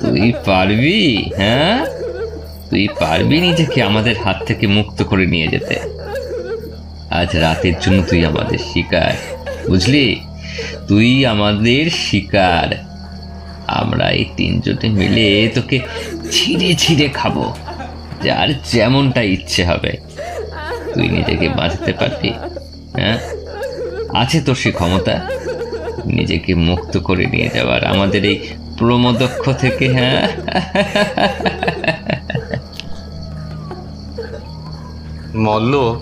তুই পারবি? হ্যাঁ, তুই পারবি নিজেকে আমাদের হাত থেকে মুক্ত করে নিয়ে যেতে? আজ রাতের জন্য তুই আমাদের শিকার, বুঝলি? তুই আমাদের শিকার। আমরা এই তিনজনে মিলে তোকে ছিঁড়ে ছিঁড়ে খাবো, যার যেমনটা ইচ্ছে হবে। তুই নিজেকে বাঁচাতে পারবি? হ্যাঁ, আছে তোর সে ক্ষমতা নিজেকে মুক্ত করে নিয়ে যাওয়ার আমাদের এই প্রমদক্ষ থেকে? হ্যাঁ, মল্লক,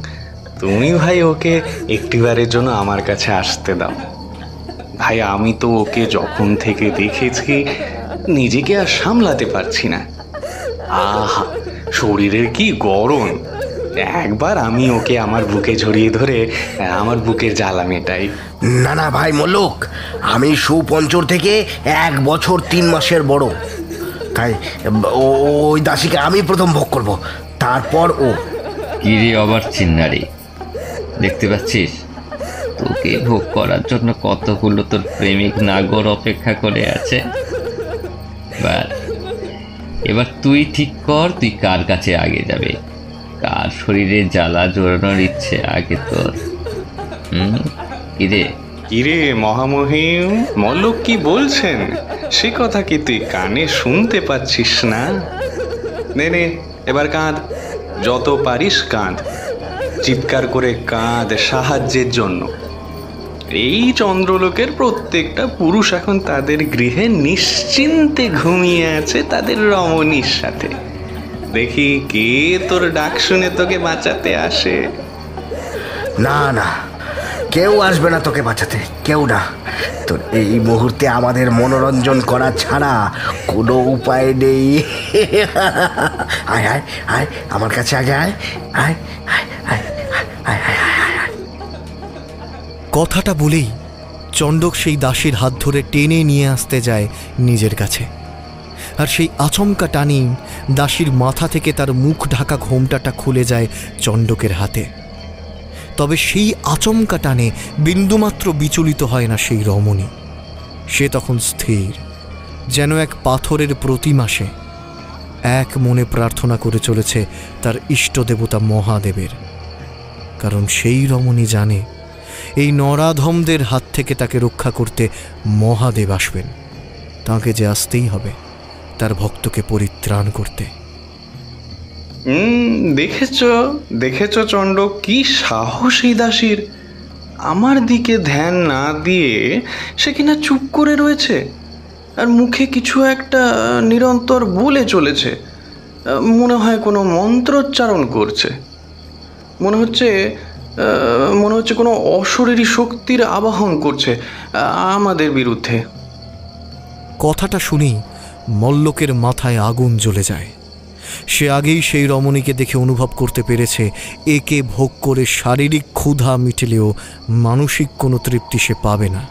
তুমি ভাই ওকে একটিবারের জন্য আমার কাছে আসতে দাও ভাই। আমি তো ওকে যখন থেকে দেখেছি নিজেকে আর সামলাতে পারছি না। আহা, শরীরের কি গরম! একবার আমি ওকে আমার বুকে জড়িয়ে ধরে আমার বুকের জ্বালা মেটাই। না না ভাই মল্লক, আমি সুপঞ্চর থেকে 1 বছর 3 মাসের বড়, তাই ওই দাসীকে আমি প্রথম ভোগ করব, তারপর ও। কি রে অবার চিন্নারি, দেখতে পাচ্ছিস তোকে ভোগ করার জন্য কতগুলো তোর প্রেমিক নাগর অপেক্ষা করে আছে। এবার তুই ঠিক কর, তুই কার কাছে আগে যাবে, কার শরীরে জ্বালা জোরানোর ইচ্ছে আগে তোর? কিরে কিরে মহামহিম, মল্লক কি বলছেন সে কথা কি তুই কানে শুনতে পাচ্ছিস না? নে নে, এবার কাঁদ, যত পারিস কাঁদ, চিৎকার করে কাঁদ সাহায্যের জন্য। এই চন্দ্রলোকের প্রত্যেকটা পুরুষ এখন তাদের গৃহে নিশ্চিন্তে ঘুমিয়ে আছে তাদের রমণীর সাথে। দেখি কে তোর ডাক শুনে তোকে বাঁচাতে আসে। না না, কেউ আসবে না তোকে বাঁচাতে, কেউ না। তোর এই মুহূর্তে আমাদের মনোরঞ্জন করা ছাড়া কোনো উপায় নেই। আয় আয় আয়, আমার কাছে আগে আয়, আয় আয় আয় আয় আয় আয় আয়। কথাটা বলেই চণ্ডক সেই দাসীর হাত ধরে টেনে নিয়ে আসতে যায় নিজের কাছে, আর সেই আচমকা টানেই দাসীর মাথা থেকে তার মুখ ঢাকা ঘোমটাটা খুলে যায় চণ্ডকের হাতে। তবে সেই আচমকা টানে বিন্দুমাত্র বিচলিত হয় না সেই রমণী। সে তখন স্থির, যেন এক পাথরের প্রতিমা। সে এক মনে প্রার্থনা করে চলেছে তার ইষ্টদেবতা মহাদেবের, কারণ সেই রমণী জানে এই নরাধমদের হাত থেকে তাকে রক্ষা করতে মহাদেব আসবেন। তাকে যে আসতেই হবে তার ভক্তকে পরিত্রাণ করতে। দেখেছ চণ্ডক, কি সাহসী দাসীর! আমার দিকে ধ্যান না দিয়ে সে কিনা চুপ করে রয়েছে, আর মুখে কিছু একটা নিরন্তর বলে চলেছে। মনে হয় কোনো মন্ত্রোচ্চারণ করছে। মনে হচ্ছে কোনো অশরীরী শক্তির আবাহন করছে আমাদের বিরুদ্ধে। কথাটা শুনেই মল্লকের মাথায় আগুন জ্বলে যায়। সে আগেই সেই রমণীকে দেখে অনুভব করতে পেরেছে একে ভোগ করে শারীরিক ক্ষুধা মিটলেও মানসিক কোনো তৃপ্তি সে পাবে না।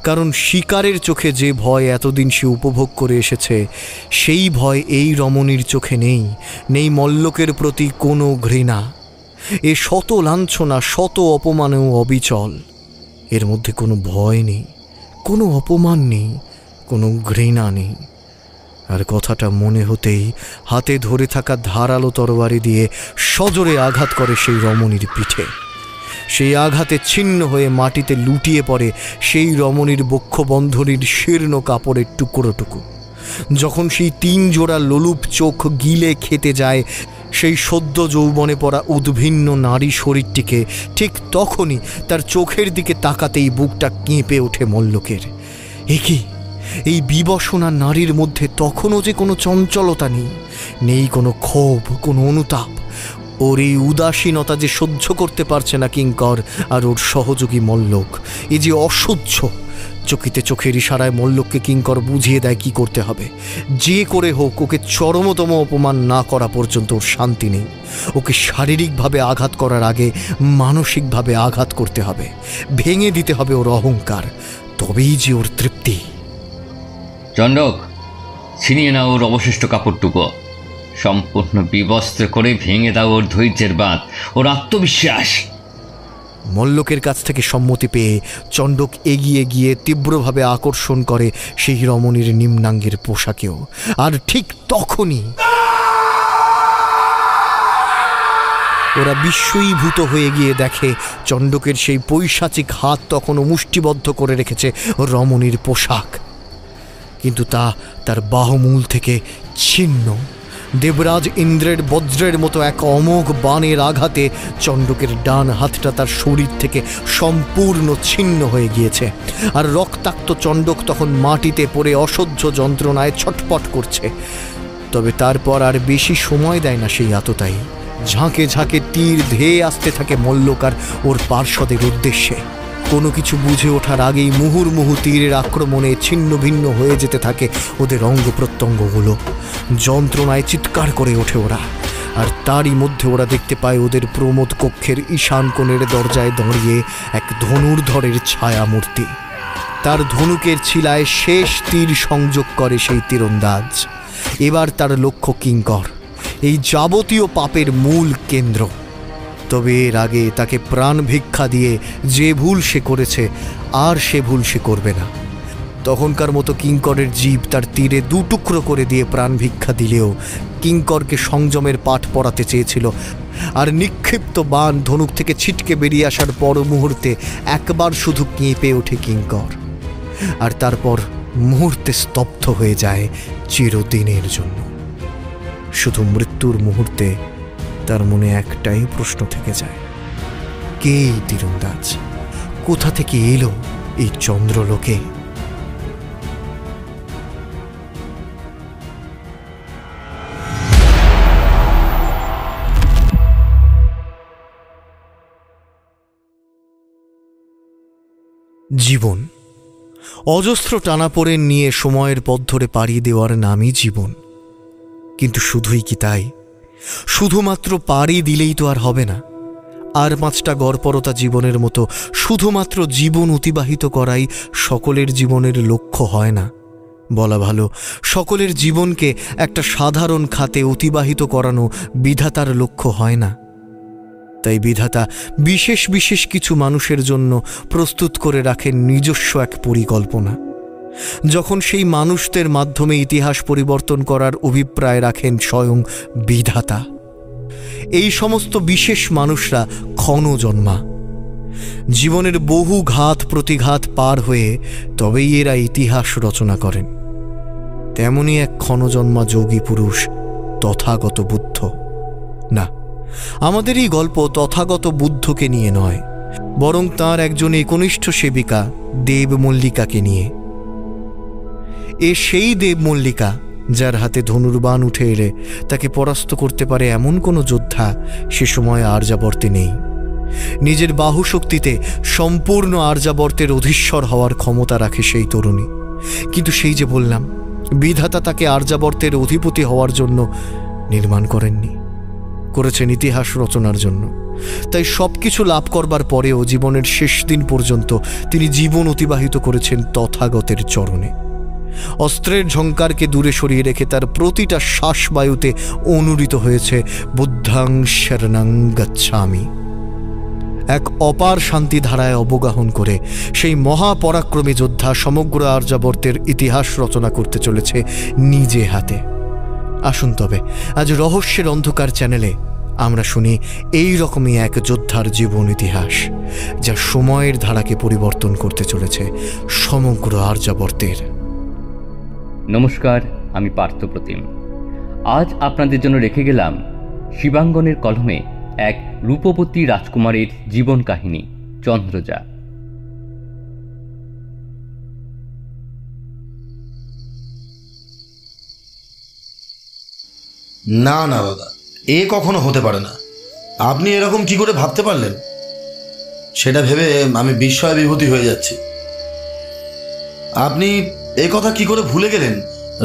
কারণ শিকারের চোখে যে ভয় এতদিন সে উপভোগ করে এসেছে, সেই ভয় এই রমণীর চোখে নেই। নেই মল্লকের প্রতি কোনো ঘৃণা। এ শত লাঞ্ছনা, শত অপমানেও অবিচল। এর মধ্যে কোনো ভয় নেই, কোনো অপমান নেই, কোনো ঘৃণা নেই। আর কথাটা মনে হতেই হাতে ধরে থাকা ধারালো তরবারি দিয়ে সজোরে আঘাত করে সেই রমণীর পিঠে। সেই আঘাতে ছিন্ন হয়ে মাটিতে লুটিয়ে পড়ে সেই রমণীর বক্ষবন্ধনীর শীর্ণ কাপড়ের টুকরোটুকু। যখন সেই 3 জোড়া লোলুপ চোখ গিলে খেতে যায় সেই সদ্য যৌবনে পড়া উদ্ভিন্ন নারী শরীরটিকে, ঠিক তখনই তার চোখের দিকে তাকাতেই বুকটা কেঁপে ওঠে মল্লকের। একি এই বিবসনা নারীর মধ্যে তখনও যে কোনো চঞ্চলতা নেই, নেই কোনো ক্ষোভ, কোনো অনুতাপ। ওর এই উদাসীনতা যে সহ্য করতে পারছে না কিঙ্কর আর ওর সহযোগী মল্লক, এ যে অসহ্য। চকিতে চোখের ইশারায় মল্লককে কিঙ্কর বুঝিয়ে দেয় কি করতে হবে। যে করে হোক ওকে চরমতম অপমান না করা পর্যন্ত ওর শান্তি নেই। ওকে শারীরিকভাবে আঘাত করার আগে মানসিকভাবে আঘাত করতে হবে, ভেঙে দিতে হবে ওর অহংকার, তবেই যে ওর তৃপ্তি। চণ্ডক, ছিনিয়ে নাও ওর অবশিষ্ট কাপড়টুকু, সম্পূর্ণ বিবস্ত্র করে ভেঙে দাও ওর ধৈর্যের বাঁধ, ওর আত্মবিশ্বাস। মল্লকের কাছ থেকে সম্মতি পেয়ে চণ্ডক এগিয়ে গিয়ে তীব্রভাবে আকর্ষণ করে সেই রমণীর নিম্নাঙ্গের পোশাকেও। আর ঠিক তখনই ওরা বিস্ময়ীভূত হয়ে গিয়ে দেখে চণ্ডকের সেই পৈশাচিক হাত তখনও মুষ্টিবদ্ধ করে রেখেছে রমণীর পোশাক, কিন্তু তা তার বাহুমূল থেকে ছিন্ন। দেবরাজ ইন্দ্রের বজ্রের মতো এক অমোঘ বাণের আঘাতে চণ্ডকের ডান হাতটা তার শরীর থেকে সম্পূর্ণ ছিন্ন হয়ে গিয়েছে, আর রক্তাক্ত চণ্ডক তখন মাটিতে পড়ে অসহ্য যন্ত্রণায় ছটপট করছে। তবে তারপর আর বেশি সময় দেয় না সেই আততায়ী। ঝাঁকে ঝাঁকে তীর ধেয়ে আসতে থাকে মল্লক আর ওর পার্শ্বদের উদ্দেশ্যে। কোনো কিছু বুঝে ওঠার আগেই মুহুর্মুহু তীরের আক্রমণে ছিন্ন ভিন্ন হয়ে যেতে থাকে ওদের অঙ্গ প্রত্যঙ্গগুলো। যন্ত্রণায় চিৎকার করে ওঠে ওরা, আর তারই মধ্যে ওরা দেখতে পায় ওদের প্রমোদ কক্ষের ঈশান কোণের দরজায় দাঁড়িয়ে এক ধনুর্ধরের ছায়া মূর্তি। তার ধনুকের ছিলায় শেষ তীর সংযোগ করে সেই তীরন্দাজ। এবার তার লক্ষ্য কিঙ্কর, এই যাবতীয় পাপের মূল কেন্দ্র। তবে এর আগে তাকে প্রাণ ভিক্ষা দিয়ে যে ভুল সে করেছে আর সে ভুল সে করবে না। তখনকার মতো কিঙ্করের জীব তার তীরে দুটুকরো করে দিয়ে প্রাণ ভিক্ষা দিলেও কিঙ্করকে সংযমের পাঠ পড়াতে চেয়েছিল। আর নিক্ষিপ্ত বাণ ধনুক থেকে ছিটকে বেরিয়ে আসার পর মুহূর্তে একবার শুধু কেঁপে ওঠে কিঙ্কর, আর তারপর মুহূর্তে স্তব্ধ হয়ে যায় চিরদিনের জন্য। শুধু মৃত্যুর মুহূর্তে তার মনে একটাই প্রশ্ন থেকে যায়, কে এই তীরন্দাজ? কোথা থেকে এলো এই চন্দ্রলোকে? জীবন অজস্র টানাপোড়েন নিয়ে সময়ের পথ ধরে পাড়ি দেওয়ার নামই জীবন। কিন্তু শুধুই কি তাই? শুধুমাত্র পাড়ি দিলেই তো আর হবে না। আর 5টা গড়পরতা জীবনের মতো শুধুমাত্র জীবন অতিবাহিত করাই সকলের জীবনের লক্ষ্য হয় না। বলা ভালো, সকলের জীবনকে একটা সাধারণ খাতে অতিবাহিত করানো বিধাতার লক্ষ্য হয় না। তাই বিধাতা বিশেষ বিশেষ কিছু মানুষের জন্য প্রস্তুত করে রাখেন নিজস্ব এক পরিকল্পনা। যখন সেই মানুষদের মাধ্যমে ইতিহাস পরিবর্তন করার অভিপ্রায় রাখেন স্বয়ং বিধাতা। এই সমস্ত বিশেষ মানুষরা ক্ষণজন্মা। জীবনের বহু ঘাত প্রতিঘাত পার হয়ে তবেই এরা ইতিহাস রচনা করেন। তেমনি এক ক্ষণজন্মা যোগী পুরুষ তথাগত বুদ্ধ। না, আমাদের এই গল্প তথাগত বুদ্ধকে নিয়ে নয়, বরং তাঁর একজন একনিষ্ঠ সেবিকা দেবমল্লিকাকে নিয়ে। সেই দেবমল্লিকা যার হাতে ধনুর্বাণ উঠে এলে তাকে পরাস্ত করতে পারে এমন কোনো যোদ্ধা সে সময় আর্যাবর্তে নেই। নিজের বাহুশক্তিতে সম্পূর্ণ আর্যাবর্তের অধীশ্বর হওয়ার ক্ষমতা রাখে সেই তরুণী। কিন্তু সেই যে বললাম, বিধাতা তাকে আর্যাবর্তের অধিপতি হওয়ার জন্য নির্মাণ করেননি, করেছেন ইতিহাস রচনার জন্য। তাই সবকিছু লাভ করবার পরেও জীবনের শেষ দিন পর্যন্ত তিনি জীবন অতিবাহিত করেছেন তথাগতের চরণে। অস্ত্রের ঝঙ্কারকে দূরে সরিয়ে রেখে তার প্রতিটা শ্বাসবায়ুতে অনুরিত হয়েছে বুদ্ধাং শরণং গচ্ছামি। এক অপার শান্তি ধারায় অবগাহন করে সেই মহাপরাক্রমী যোদ্ধা সমগ্র আর্যাবর্তের ইতিহাস রচনা করতে চলেছে নিজে হাতে। আসুন তবে আজ রহস্যের অন্ধকার চ্যানেলে আমরা শুনি এই রকমই এক যোদ্ধার জীবন ইতিহাস, যা সময়ের ধারাকে পরিবর্তন করতে চলেছে সমগ্র আর্যাবর্তের। নমস্কার, আমি পার্থপ্রতিম। আজ আপনাদের জন্য রেখে গেলাম শিবাঙ্গনের কলমে এক রূপবতী রাজকুমারীর জীবন কাহিনী, চন্দ্রজা। না না দাদা, এ কখনো হতে পারে না। আপনি এরকম কি করে ভাবতে পারলেন? সেটা ভেবে আমি বিস্ময় বিভূতি হয়ে যাচ্ছি। আপনি এ কথা কি করে ভুলে গেলেন?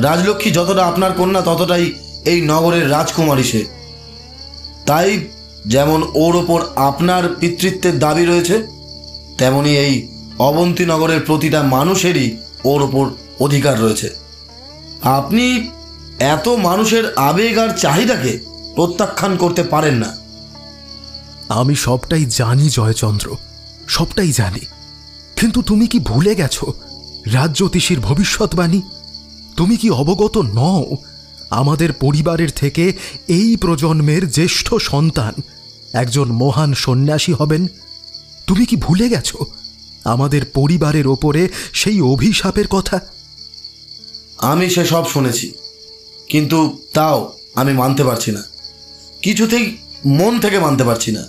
রাজলক্ষ্মী যতটা আপনার কন্যা ততটাই এই নগরের রাজকুমারী সে। তাই যেমন ওর ওপর আপনার পিতৃত্বের দাবি রয়েছে, তেমনি এই অবন্তী নগরের প্রতিটা মানুষেরই ওর ওপর অধিকার রয়েছে। আপনি এত মানুষের আবেগ আর চাহিদাকে প্রত্যাখ্যান করতে পারেন না। আমি সবটাই জানি জয়চন্দ্র, সবটাই জানি, কিন্তু তুমি কি ভুলে গেছো রাজজ্যোতিষীর ভবিষ্যৎবাণী? তুমি কি অবগত নও আমাদের পরিবারের থেকে এই প্রজন্মের জ্যেষ্ঠ সন্তান একজন মহান সন্ন্যাসী হবেন? তুমি কি ভুলে গেছো আমাদের পরিবারের ওপরে সেই অভিশাপের কথা? আমি সে সব শুনেছি, কিন্তু তাও আমি মানতে পারছি না, কিছুতেই মন থেকে মানতে পারছি না।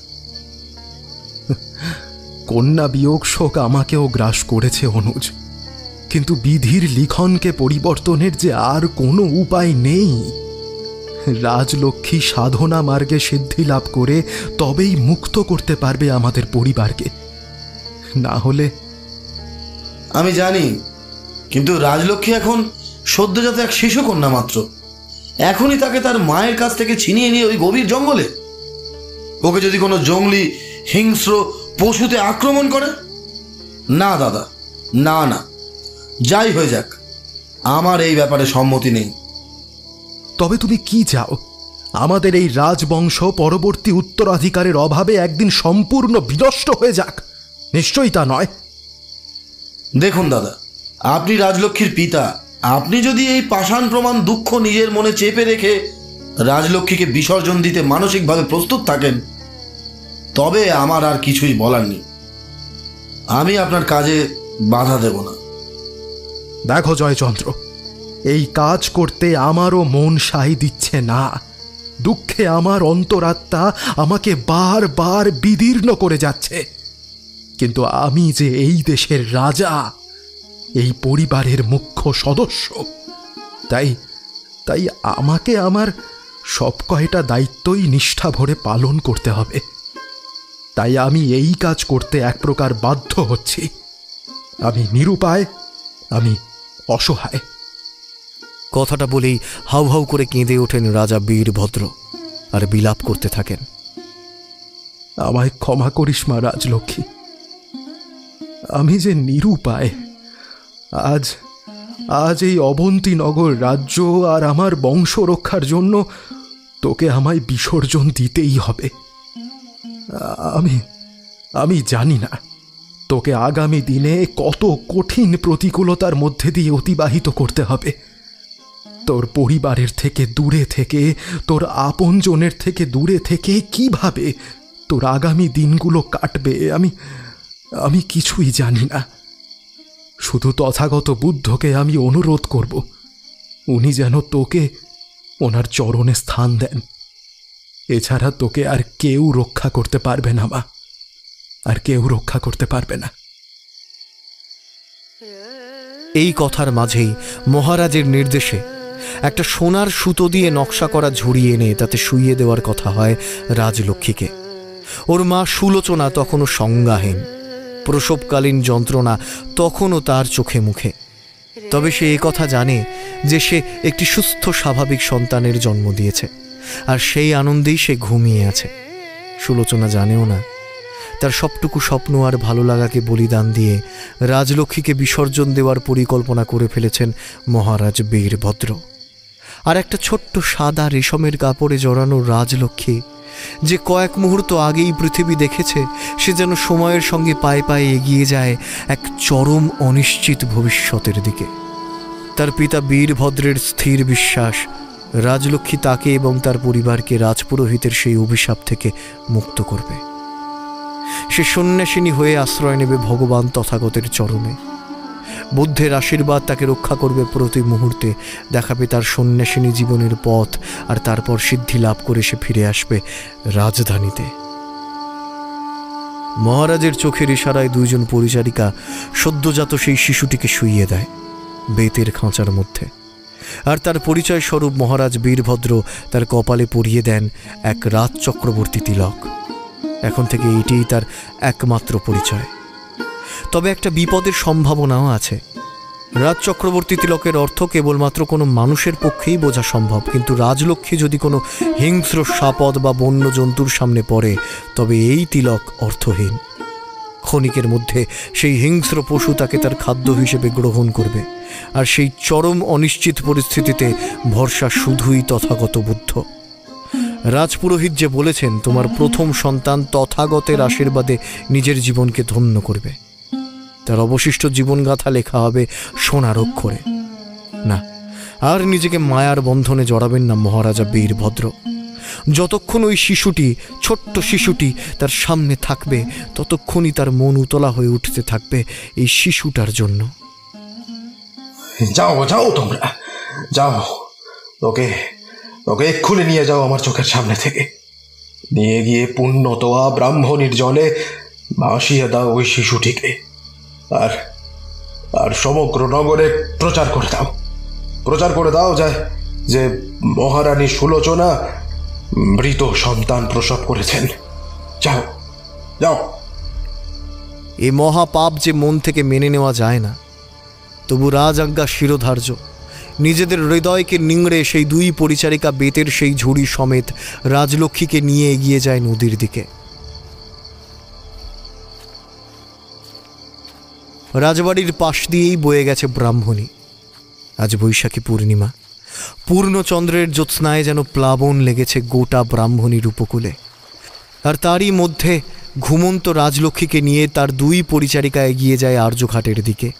কন্যা বিয়োগ শোক আমাকেও গ্রাস করেছে অনুজ, কিন্তু বিধির লিখনকে পরিবর্তনের যে আর কোনো উপায় নেই। রাজলক্ষ্মী সাধনা মার্গে সিদ্ধি লাভ করে তবেই মুক্ত করতে পারবে আমাদের পরিবারকে, না হলে। আমি জানি, কিন্তু রাজলক্ষ্মী এখন সদ্যজাত এক শিশু কন্যা মাত্র। এখনই তাকে তার মায়ের কাছ থেকে ছিনিয়ে নিয়ে ওই গভীর জঙ্গলে, ওকে যদি কোনো জঙ্গলি হিংস্র পশুতে আক্রমণ করে? না দাদা, না না, যাই হয়ে যাক, আমার এই ব্যাপারে সম্মতি নেই। তবে তুমি কি চাও? আমাদের এই রাজবংশ পরবর্তী উত্তরাধিকারের অভাবে একদিন সম্পূর্ণ বিনষ্ট হয়ে যাক? নিশ্চয়ই তা নয়। দেখুন দাদা, আপনি রাজলক্ষ্মীর পিতা, আপনি যদি এই পাষাণ প্রমাণ দুঃখ নিজের মনে চেপে রেখে রাজলক্ষ্মীকে বিসর্জন দিতে মানসিকভাবে প্রস্তুত থাকেন, তবে আমার আর কিছুই বলার নেই। আমি আপনার কাজে বাধা দেব না। দেখো জয়চন্দ্র, এই কাজ করতে আমারও মন সায় দিচ্ছে না। দুঃখে আমার অন্তরাত্মা আমাকে বারবার বিদীর্ণ করে যাচ্ছে, কিন্তু আমি যে এই দেশের রাজা, এই পরিবারের মুখ্য সদস্য, তাই তাই আমাকে আমার সব কয়টা দায়িত্বই নিষ্ঠা ভরে পালন করতে হবে। তাই আমি এই কাজ করতে এক প্রকার বাধ্য হচ্ছি। আমি নিরুপায়, আমি অসহায়। কথাটা বলেই হাউ হাউ করে কেঁদে ওঠেন রাজা বীরভদ্র আর বিলাপ করতে থাকেন। আমায় ক্ষমা করিস মা রাজলক্ষ্মী, আমি যে নিরুপায়। আজ আজ এই অবন্তীনগর রাজ্য আর আমার বংশ রক্ষার জন্য তোকে আমায় বিসর্জন দিতেই হবে। আমি জানি না তোকে আগামী দিনে কত কঠিন প্রতিকূলতার মধ্যে দিয়ে অতিবাহিত করতে হবে। তোর পরিবারের থেকে দূরে থেকে, তোর আপনজনের থেকে দূরে থেকে কিভাবে তোর আগামী দিনগুলো কাটবে আমি কিছুই জানি না। শুধু তথাগত বুদ্ধকে আমি অনুরোধ করব, উনি যেন তোকে ওনার চরণে স্থান দেন। এছাড়া তোকে আর কেউ রক্ষা করতে পারবে না মা, আর কেউ রক্ষা করতে পারবে না। এই কথার মাঝেই মহারাজের নির্দেশে একটা সোনার সুতো দিয়ে নকশা করা ঝুড়ি এনে তাতে শুইয়ে দেওয়ার কথা হয় রাজলক্ষ্মীকে। ওর মা সুলোচনা তখনও সংজ্ঞাহীন, প্রসবকালীন যন্ত্রণা তখনও তার চোখে মুখে। তবে সে কথা জানে যে সে একটি সুস্থ স্বাভাবিক সন্তানের জন্ম দিয়েছে, আর সেই আনন্দেই সে ঘুমিয়ে আছে। সুলোচনা জানেও না তার সবটুকু স্বপ্ন আর ভালো লাগাকে বলিদান দিয়ে রাজলক্ষ্মীকে বিসর্জন দেওয়ার পরিকল্পনা করে ফেলেছেন মহারাজ বীরভদ্র। আর একটা ছোট্ট সাদা রেশমের কাপড়ে জড়ানো রাজলক্ষ্মী যে কয়েক মুহূর্ত আগেই পৃথিবী দেখেছে, সে যেন সময়ের সঙ্গে পায়ে পায়ে এগিয়ে যায় এক চরম অনিশ্চিত ভবিষ্যতের দিকে। তার পিতা বীরভদ্রের স্থির বিশ্বাস রাজলক্ষ্মী তাকে এবং তার পরিবারকে রাজপুরোহিতের সেই অভিশাপ থেকে মুক্ত করবে। সে সন্ন্যাসিনী হয়ে আশ্রয় নেবে ভগবান তথাগতের চরণে। বুদ্ধের আশীর্বাদ তাকে রক্ষা করবে প্রতি মুহূর্তে, দেখাবে তার সন্ন্যাসিনী জীবনের পথ, আর তারপর সিদ্ধি লাভ করে সে ফিরে আসবে রাজধানীতে। মহারাজের চোখের ইশারায় দুইজন পরিচারিকা সদ্যজাত সেই শিশুটিকে শুইয়ে দেয় বেতের খাঁচার মধ্যে, আর তার পরিচয় স্বরূপ মহারাজ বীরভদ্র তার কপালে পরিয়ে দেন এক রাজ চক্রবর্তী তিলক। এখন থেকে এটিই তার একমাত্র পরিচয়। তবে একটা বিপদের সম্ভাবনাও আছে। রাজ চক্রবর্তী তিলকের অর্থ কেবলমাত্র কোনো মানুষের পক্ষেই বোঝা সম্ভব, কিন্তু রাজলক্ষ্মী যদি কোনো হিংস্র সাপদ বা বন্য জন্তুর সামনে পড়ে, তবে এই তিলক অর্থহীন। ক্ষণিকের মধ্যে সেই হিংস্র পশু তাকে তার খাদ্য হিসেবে গ্রহণ করবে, আর সেই চরম অনিশ্চিত পরিস্থিতিতে ভরসা শুধুই তথাগত বুদ্ধ। রাজপুরোহিত যে বলেছেন তোমার প্রথম সন্তান তথাগতের আশীর্বাদে নিজের জীবনকে ধন্য করবে, তার অবশিষ্ট জীবনগাথা লেখা হবে সোনার অক্ষরে। না, আর নিজেকে মায়ার বন্ধনে জড়াবেন না মহারাজা বীরভদ্র। যতক্ষণ ওই শিশুটি, ছোট্ট শিশুটি তার সামনে থাকবে, ততক্ষণই তার মন উতলা হয়ে উঠতে থাকবে এই শিশুটার জন্য। যাও যাও, তোমরা যাও, ওকে ওকে এক্ষুনি নিয়ে যাও আমার চোখের সামনে থেকে। নিয়ে গিয়ে পুণ্যতোয়া ব্রাহ্মণীর জলে ভাসিয়ে দাও ওই শিশুটিকে। আর আর সমগ্র নগরে প্রচার করে দাও যায় যে মহারানী সুলোচনা মৃত সন্তান প্রসব করেছেন। যাও যাও। এ মহাপাপ যে মন থেকে মেনে নেওয়া যায় না, তবু রাজআজ্ঞা শিরোধার্য। নিজেদের হৃদয়কে নিংড়ে সেই দুই পরিচারিকা বেতের সেই ঝুড়ি সমেত রাজলক্ষ্মীকে নিয়ে এগিয়ে যায় নদীর দিকে। রাজবাড়ির পাশ দিয়েই বয়ে গেছে ব্রাহ্মণী। আজ বৈশাখী পূর্ণিমা, পূর্ণচন্দ্রের জ্যোৎস্নায় যেন প্লাবন লেগেছে গোটা ব্রাহ্মণীর উপকূলে। আর তারই মধ্যে ঘুমন্ত রাজলক্ষ্মীকে নিয়ে তার দুই পরিচারিকা এগিয়ে যায় আর্যঘাটের দিকে।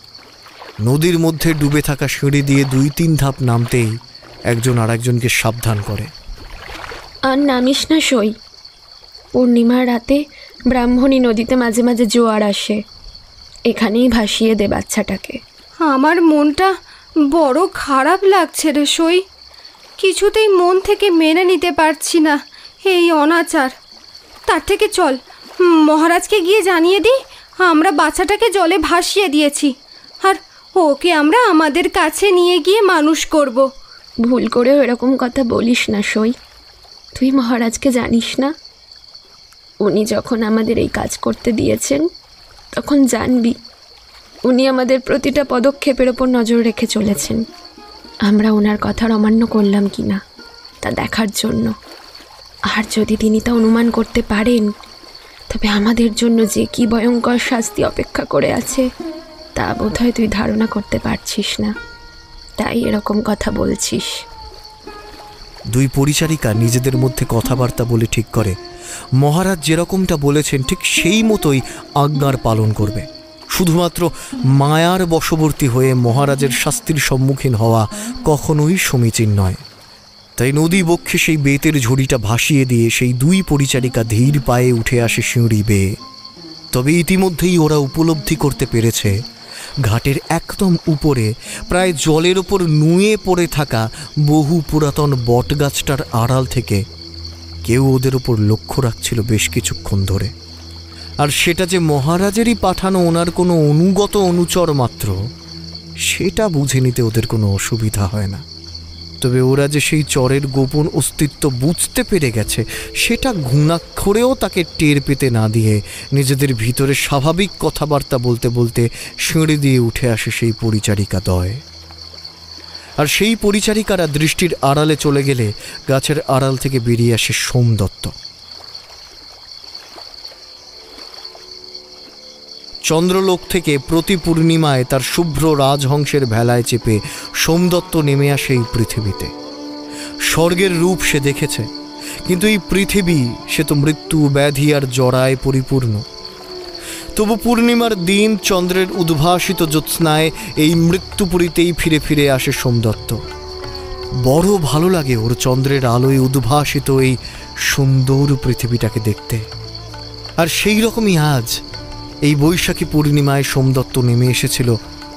নদীর মধ্যে ডুবে থাকা সিঁড়ি দিয়ে 2-3 ধাপ নামতেই একজন আর একজনকে সাবধান করে। আর নামিস না সই, পূর্ণিমার রাতে ব্রাহ্মণী নদীতে মাঝে মাঝে জোয়ার আসে, এখানেই ভাসিয়ে দে বাচ্চাটাকে। আমার মনটা বড় খারাপ লাগছে রে সই, কিছুতেই মন থেকে মেনে নিতে পারছি না এই অনাচার। তার থেকে চল মহারাজকে গিয়ে জানিয়ে দিই আমরা বাচ্চাটাকে জলে ভাসিয়ে দিয়েছি, আর ওকে আমরা আমাদের কাছে নিয়ে গিয়ে মানুষ করব। ভুল করেও এরকম কথা বলিস না সই, তুই মহারাজকে জানিস না? উনি যখন আমাদের এই কাজ করতে দিয়েছেন তখন জানবি উনি আমাদের প্রতিটা পদক্ষেপের ওপর নজর রেখে চলেছেন। আমরা ওনার কথার অমান্য করলাম কি না তা দেখার জন্য। আর যদি তিনি তা অনুমান করতে পারেন, তবে আমাদের জন্য যে কি ভয়ঙ্কর শাস্তি অপেক্ষা করে আছে তা বোধহয় তুই ধারণা করতে পারছিস না, তাই এরকম কথা বলছিস। দুই পরিচারিকা নিজেদের মধ্যে কথাবার্তা বলে ঠিক করে মহারাজ যেরকমটা বলেছেন ঠিক সেই মতোই আজ্ঞার পালন করবে। শুধুমাত্র মায়ার বশবর্তী হয়ে মহারাজের শাস্তির সম্মুখীন হওয়া কখনোই সমীচীন নয়। তাই নদী বক্ষে সেই বেতের ঝুড়িটা ভাসিয়ে দিয়ে সেই দুই পরিচারিকা ধীর পায়ে উঠে আসে সিঁড়ি বেয়ে। তবে ইতিমধ্যেই ওরা উপলব্ধি করতে পেরেছে ঘাটের একদম উপরে প্রায় জলের ওপর নুয়ে পড়ে থাকা বহু পুরাতন বটগাছটার আড়াল থেকে কেউ ওদের ওপর লক্ষ্য রাখছিল বেশ কিছুক্ষণ ধরে। আর সেটা যে মহারাজেরই পাঠানো ওনার কোনো অনুগত অনুচর মাত্র, সেটা বুঝে নিতে ওদের কোনো অসুবিধা হয় না। তবে ওরা যে সেই চরের গোপন অস্তিত্ব বুঝতে পেরে গেছে সেটা ঘুণাক্ষরেও তাকে টের পেতে না দিয়ে নিজেদের ভিতরে স্বাভাবিক কথাবার্তা বলতে বলতে সিঁড়ি দিয়ে উঠে আসে সেই পরিচারিকা দ্বয়। আর সেই পরিচারিকারা দৃষ্টির আড়ালে চলে গেলে গাছের আড়াল থেকে বেরিয়ে আসে সোমদত্ত। চন্দ্রলোক থেকে প্রতি পূর্ণিমায় তার শুভ্র রাজহংসের ভেলায় চেপে সোমদত্ত নেমে আসে এই পৃথিবীতে। স্বর্গের রূপ সে দেখেছে, কিন্তু এই পৃথিবী সে তো মৃত্যু, ব্যাধি আর জরায় পরিপূর্ণ। তবু পূর্ণিমার দিন চন্দ্রের উদ্ভাসিত জ্যোৎস্নায় এই মৃত্যুপুরীতেই ফিরে ফিরে আসে সোমদত্ত। বড় ভালো লাগে ওর চন্দ্রের আলোয় উদ্ভাসিত এই সুন্দর পৃথিবীটাকে দেখতে। আর সেই রকমই আজ এই বৈশাখী পূর্ণিমায় সোমদত্ত নেমে এসেছিল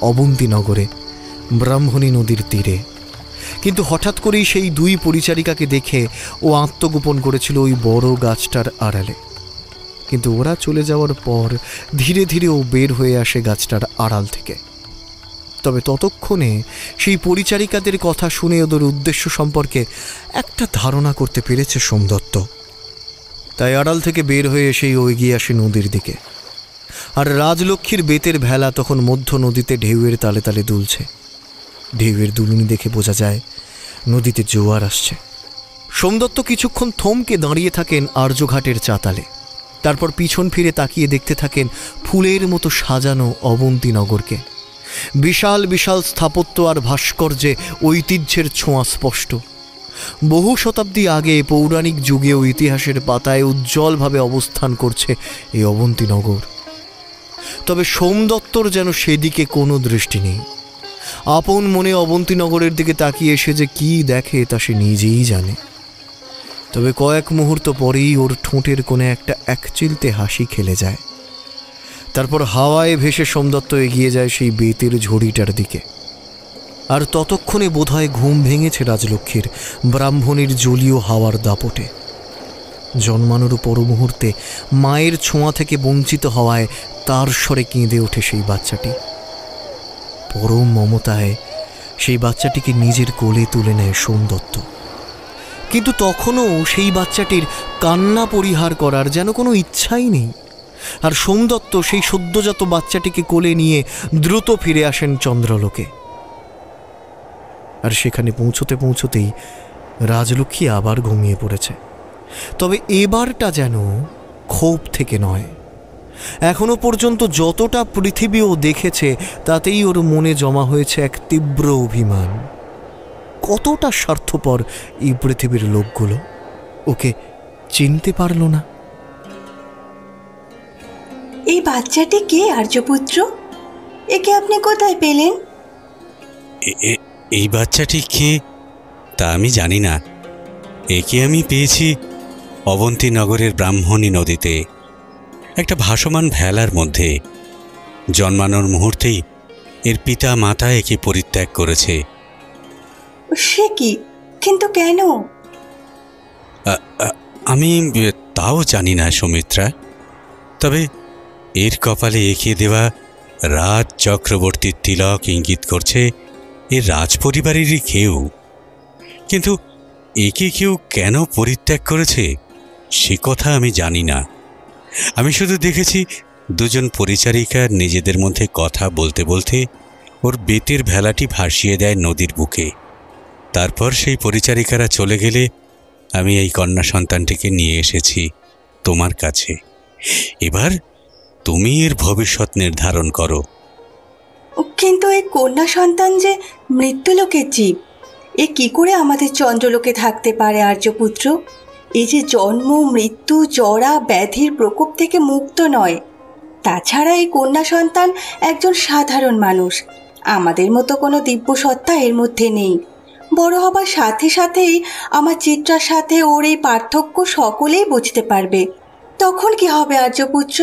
অবন্তীনগরে, ব্রাহ্মণী নদীর তীরে। কিন্তু হঠাৎ করেই সেই দুই পরিচারিকাকে দেখে ও আত্মগোপন করেছিল ওই বড় গাছটার আড়ালে। কিন্তু ওরা চলে যাওয়ার পর ধীরে ধীরে ও বের হয়ে আসে গাছটার আড়াল থেকে। তবে ততক্ষণে সেই পরিচারিকাদের কথা শুনে ওদের উদ্দেশ্য সম্পর্কে একটা ধারণা করতে পেরেছে সোমদত্ত। তাই আড়াল থেকে বের হয়ে এসেই ও এগিয়ে আসে নদীর দিকে। আর রাজলক্ষ্মীর বেতের ভেলা তখন মধ্য নদীতে ঢেউয়ের তালে তালে দুলছে। ঢেউয়ের দুলুনি দেখে বোঝা যায় নদীতে জোয়ার আসছে। সোমদত্ত কিছুক্ষণ থমকে দাঁড়িয়ে থাকেন আর্যঘাটের চাতালে। তারপর পিছন ফিরে তাকিয়ে দেখতে থাকেন ফুলের মতো সাজানো অবন্তীনগরকে। বিশাল বিশাল স্থাপত্য আর ভাস্কর্যে ঐতিহ্যের ছোঁয়া স্পষ্ট। বহু শতাব্দী আগে পৌরাণিক যুগেও ইতিহাসের পাতায় উজ্জ্বলভাবে অবস্থান করছে এই অবন্তীনগর। তবে সোমদত্তর যেন সেদিকে কোনো দৃষ্টি নেই। আপন মনে অবন্তীনগরের দিকে তাকিয়ে এসে যে কী দেখে তা সে নিজেই জানে। তবে কয়েক মুহূর্ত পরেই ওর ঠোঁটের কোণে একটা একচিলতে হাসি খেলে যায়। তারপর হাওয়ায় ভেসে সোমদত্ত এগিয়ে যায় সেই বেতের ঝুড়িটার দিকে। আর ততক্ষণে বোধহয় ঘুম ভেঙেছে রাজলক্ষ্মীর ব্রাহ্মণীর জলীয় হাওয়ার দাপটে। জন্মানোর পর মুহূর্তে মায়ের ছোঁয়া থেকে বঞ্চিত হওয়ায় তার স্বরে কেঁদে ওঠে সেই বাচ্চাটি। পরম মমতায় সেই বাচ্চাটিকে নিজের কোলে তুলে নেয় সোমদত্ত। কিন্তু তখনও সেই বাচ্চাটির কান্না পরিহার করার যেন কোনো ইচ্ছাই নেই। আর সোমদত্ত সেই সদ্যজাত বাচ্চাটিকে কোলে নিয়ে দ্রুত ফিরে আসেন চন্দ্রলোকে। আর সেখানে পৌঁছতে পৌঁছতেই রাজলক্ষ্মী আবার ঘুমিয়ে পড়েছে। তবে এবারটা যেন ক্ষোভ থেকে নয়। এখনো পর্যন্ত যতটা পৃথিবী ও দেখেছে তাতেই ওর মনে জমা হয়েছে এক তীব্র অভিমান। কতটা স্বার্থপর এই পৃথিবীর লোকগুলো, ওকে চিনতে পারল না। এই বাচ্চাটি কে আর্যপুত্র? একে আপনি কোথায় পেলেন? এই বাচ্চাটি কে তা আমি জানি না। একে আমি পেয়েছি অবন্তীনগরের ব্রাহ্মণী নদীতে, একটা ভাসমান ভেলার মধ্যে। জন্মানোর মুহূর্তেই এর পিতা মাতা একে পরিত্যাগ করেছে। সে কি? কিন্তু কেন? আমি তাও জানি না সুমিত্রা। তবে এর কপালে এঁকে দেওয়া রাজ চক্রবর্তীর তিলক ইঙ্গিত করছে এর রাজপরিবারেরই কেউ। কিন্তু একে কেউ কেন পরিত্যাগ করেছে সে কথা আমি জানি না। আমি শুধু দেখেছি দুজন পরিচারিকা নিজেদের মধ্যে কথা বলতে বলতে ওর বেতের ভেলাটি ভাসিয়ে দেয় নদীর বুকে। তারপর সেই পরিচারিকারা চলে গেলে আমি এই কন্যা সন্তানটিকে নিয়ে এসেছি তোমার কাছে। এবার তুমি এর ভবিষ্যৎ নির্ধারণ করো। কিন্তু এই কন্যা সন্তান যে মৃত্যুলোকের জীব, এ কি করে আমাদের চন্দ্রলোকে থাকতে পারে আর্যপুত্র? এই যে জন্ম মৃত্যু জরা ব্যাধির প্রকোপ থেকে মুক্ত নয়। তাছাড়া এই কন্যা সন্তান একজন সাধারণ মানুষ, আমাদের মতো কোনো দিব্য সত্তা এর মধ্যে নেই। বড় হবার সাথে সাথেই আমার চিত্রার সাথে ওর এই পার্থক্য সকলেই বুঝতে পারবে। তখন কি হবে আর্যপুত্র?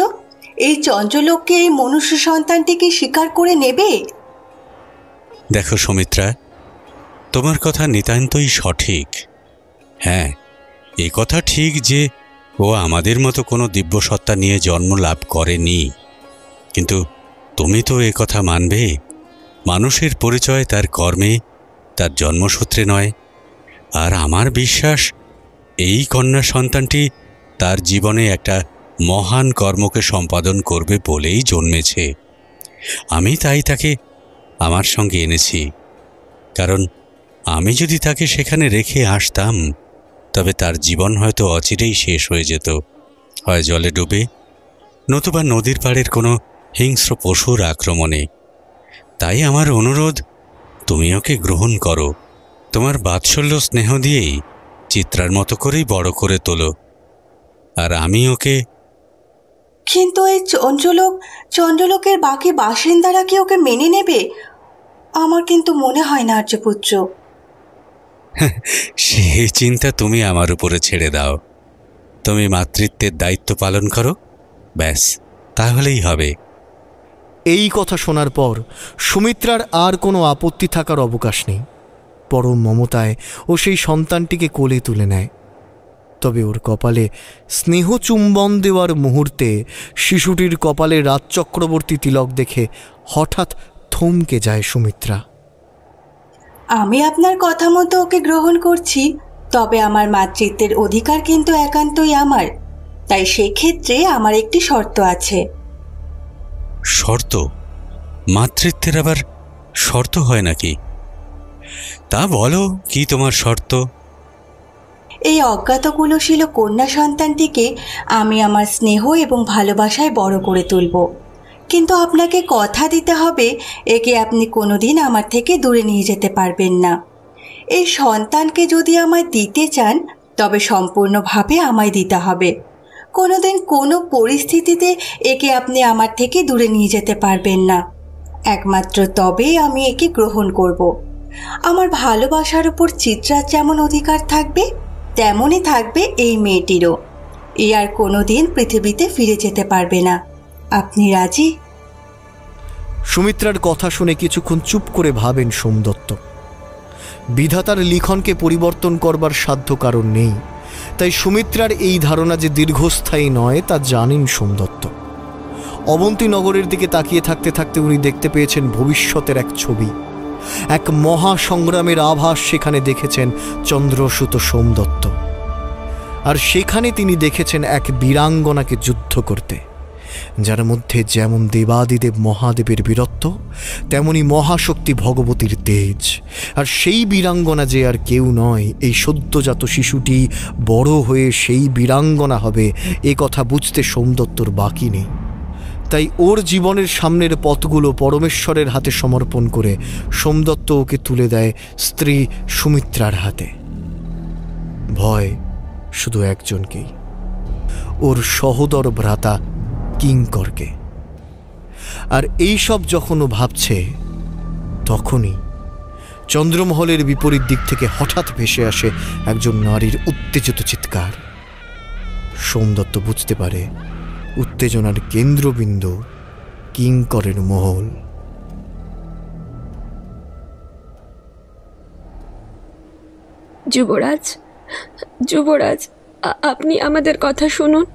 এই চন্দ্রলোককে এই মনুষ্য সন্তানটিকে স্বীকার করে নেবে? দেখো সুমিত্রা, তোমার কথা নিতান্তই সঠিক। হ্যাঁ, এই কথা ঠিক যে ও আমাদের মতো কোনো দিব্যসত্তা নিয়ে জন্ম লাভ করেনি। কিন্তু তুমি তো এ কথা মানবে, মানুষের পরিচয় তার কর্মে, তার জন্মসূত্রে নয়। আর আমার বিশ্বাস এই কন্যা সন্তানটি তার জীবনে একটা মহান কর্মকে সম্পাদন করবে বলেই জন্মেছে। আমি তাই তাকে আমার সঙ্গে এনেছি। কারণ আমি যদি তাকে সেখানে রেখে আসতাম তবে তার জীবন হয়তো অচিরেই শেষ হয়ে যেত, হয় জলে ডুবে, নতুবা নদীর পাড়ের কোনো হিংস্র পশুর আক্রমণে। তাই আমার অনুরোধ, তুমি ওকে গ্রহণ করো। তোমার বাৎসল্য স্নেহ দিয়েই চিত্রার মতো করেই বড় করে তোলো। আর আমি ওকে। কিন্তু এই চন্দ্রলোকের বাকি বাসিন্দারা কি ওকে মেনে নেবে? আমার কিন্তু মনে হয় না আর্যপুত্র। সেই চিন্তা তুমি আমার উপরে ছেড়ে দাও। তুমি মাতৃত্বের দায়িত্ব পালন করো, ব্যাস, তাহলেই হবে। এই কথা শোনার পর সুমিত্রার আর কোনো আপত্তি থাকার অবকাশ নেই। পরম মমতায় ও সেই সন্তানটিকে কোলে তুলে নেয়। তবে ওর কপালে স্নেহ চুম্বন দেওয়ার মুহূর্তে শিশুটির কপালে রাজচক্রবর্তী তিলক দেখে হঠাৎ থমকে যায় সুমিত্রা। আমি আপনার কথা মতো ওকে গ্রহণ করছি, তবে আমার মাতৃত্বের অধিকার কিন্তু একান্তই আমার। তাই সেক্ষেত্রে আমার একটি শর্ত আছে। শর্ত? মাতৃত্বের আবার শর্ত হয় নাকি? তা বলো, কি তোমার শর্ত? এই অজ্ঞাত কুলশীল কন্যা সন্তানটিকে আমি আমার স্নেহ এবং ভালোবাসায় বড় করে তুলব। কিন্তু আপনাকে কথা দিতে হবে একে আপনি কোনোদিন আমার থেকে দূরে নিয়ে যেতে পারবেন না। এই সন্তানকে যদি আমায় দিতে চান তবে সম্পূর্ণভাবে আমায় দিতে হবে। কোনোদিন কোনো পরিস্থিতিতে একে আপনি আমার থেকে দূরে নিয়ে যেতে পারবেন না। একমাত্র তবেই আমি একে গ্রহণ করব। আমার ভালোবাসার উপর চিত্রার যেমন অধিকার থাকবে তেমনই থাকবে এই মেয়েটিরও। এ আর কোনোদিন পৃথিবীতে ফিরে যেতে পারবে না। আপনি রাজি? সুমিত্রার কথা শুনে কিছুক্ষণ চুপ করে ভাবেন সোমদত্ত। বিধাতার লিখনকে পরিবর্তন করবার সাধ্য কারণ নেই, তাই সুমিত্রার এই ধারণা যে দীর্ঘস্থায়ী নয় তা জানেন সোমদত্ত। অবন্তীনগরের দিকে তাকিয়ে থাকতে থাকতে উনি দেখতে পেয়েছেন ভবিষ্যতের এক ছবি, এক মহা সংগ্রামের আভাস সেখানে দেখেছেন চন্দ্রসুত সোমদত্ত। আর সেখানে তিনি দেখেছেন এক বীরাঙ্গনাকে যুদ্ধ করতে, যার মধ্যে যেমন দেবাদিদেব মহাদেবের বীরত্ব তেমনি মহাশক্তি ভগবতীর তেজ। আর সেই বীরাঙ্গনা যে আর কেউ নয়, এই সদ্যজাত শিশুটি বড় হয়ে সেই বীরাঙ্গনা হবে এ কথা বুঝতে সোমদত্তর বাকি নেই। তাই ওর জীবনের সামনের পথগুলো পরমেশ্বরের হাতে সমর্পণ করে সোমদত্ত ওকে তুলে দেয় স্ত্রী সুমিত্রার হাতে। ভয় শুধু একজনকেই, ওর সহোদর ভ্রাতা কিঙ্করকে। আর এই সব যখন ও ভাবছে তখনই চন্দ্রমহলের বিপরীত দিক থেকে হঠাৎ ভেসে আসে একজন নারীর উত্তেজিত চিৎকার। সোমদত্ত বুঝতে পারে উত্তেজনার কেন্দ্রবিন্দু কিঙ্করের মহল। যুবরাজ, যুবরাজ, আপনি আমাদের কথা শুনুন।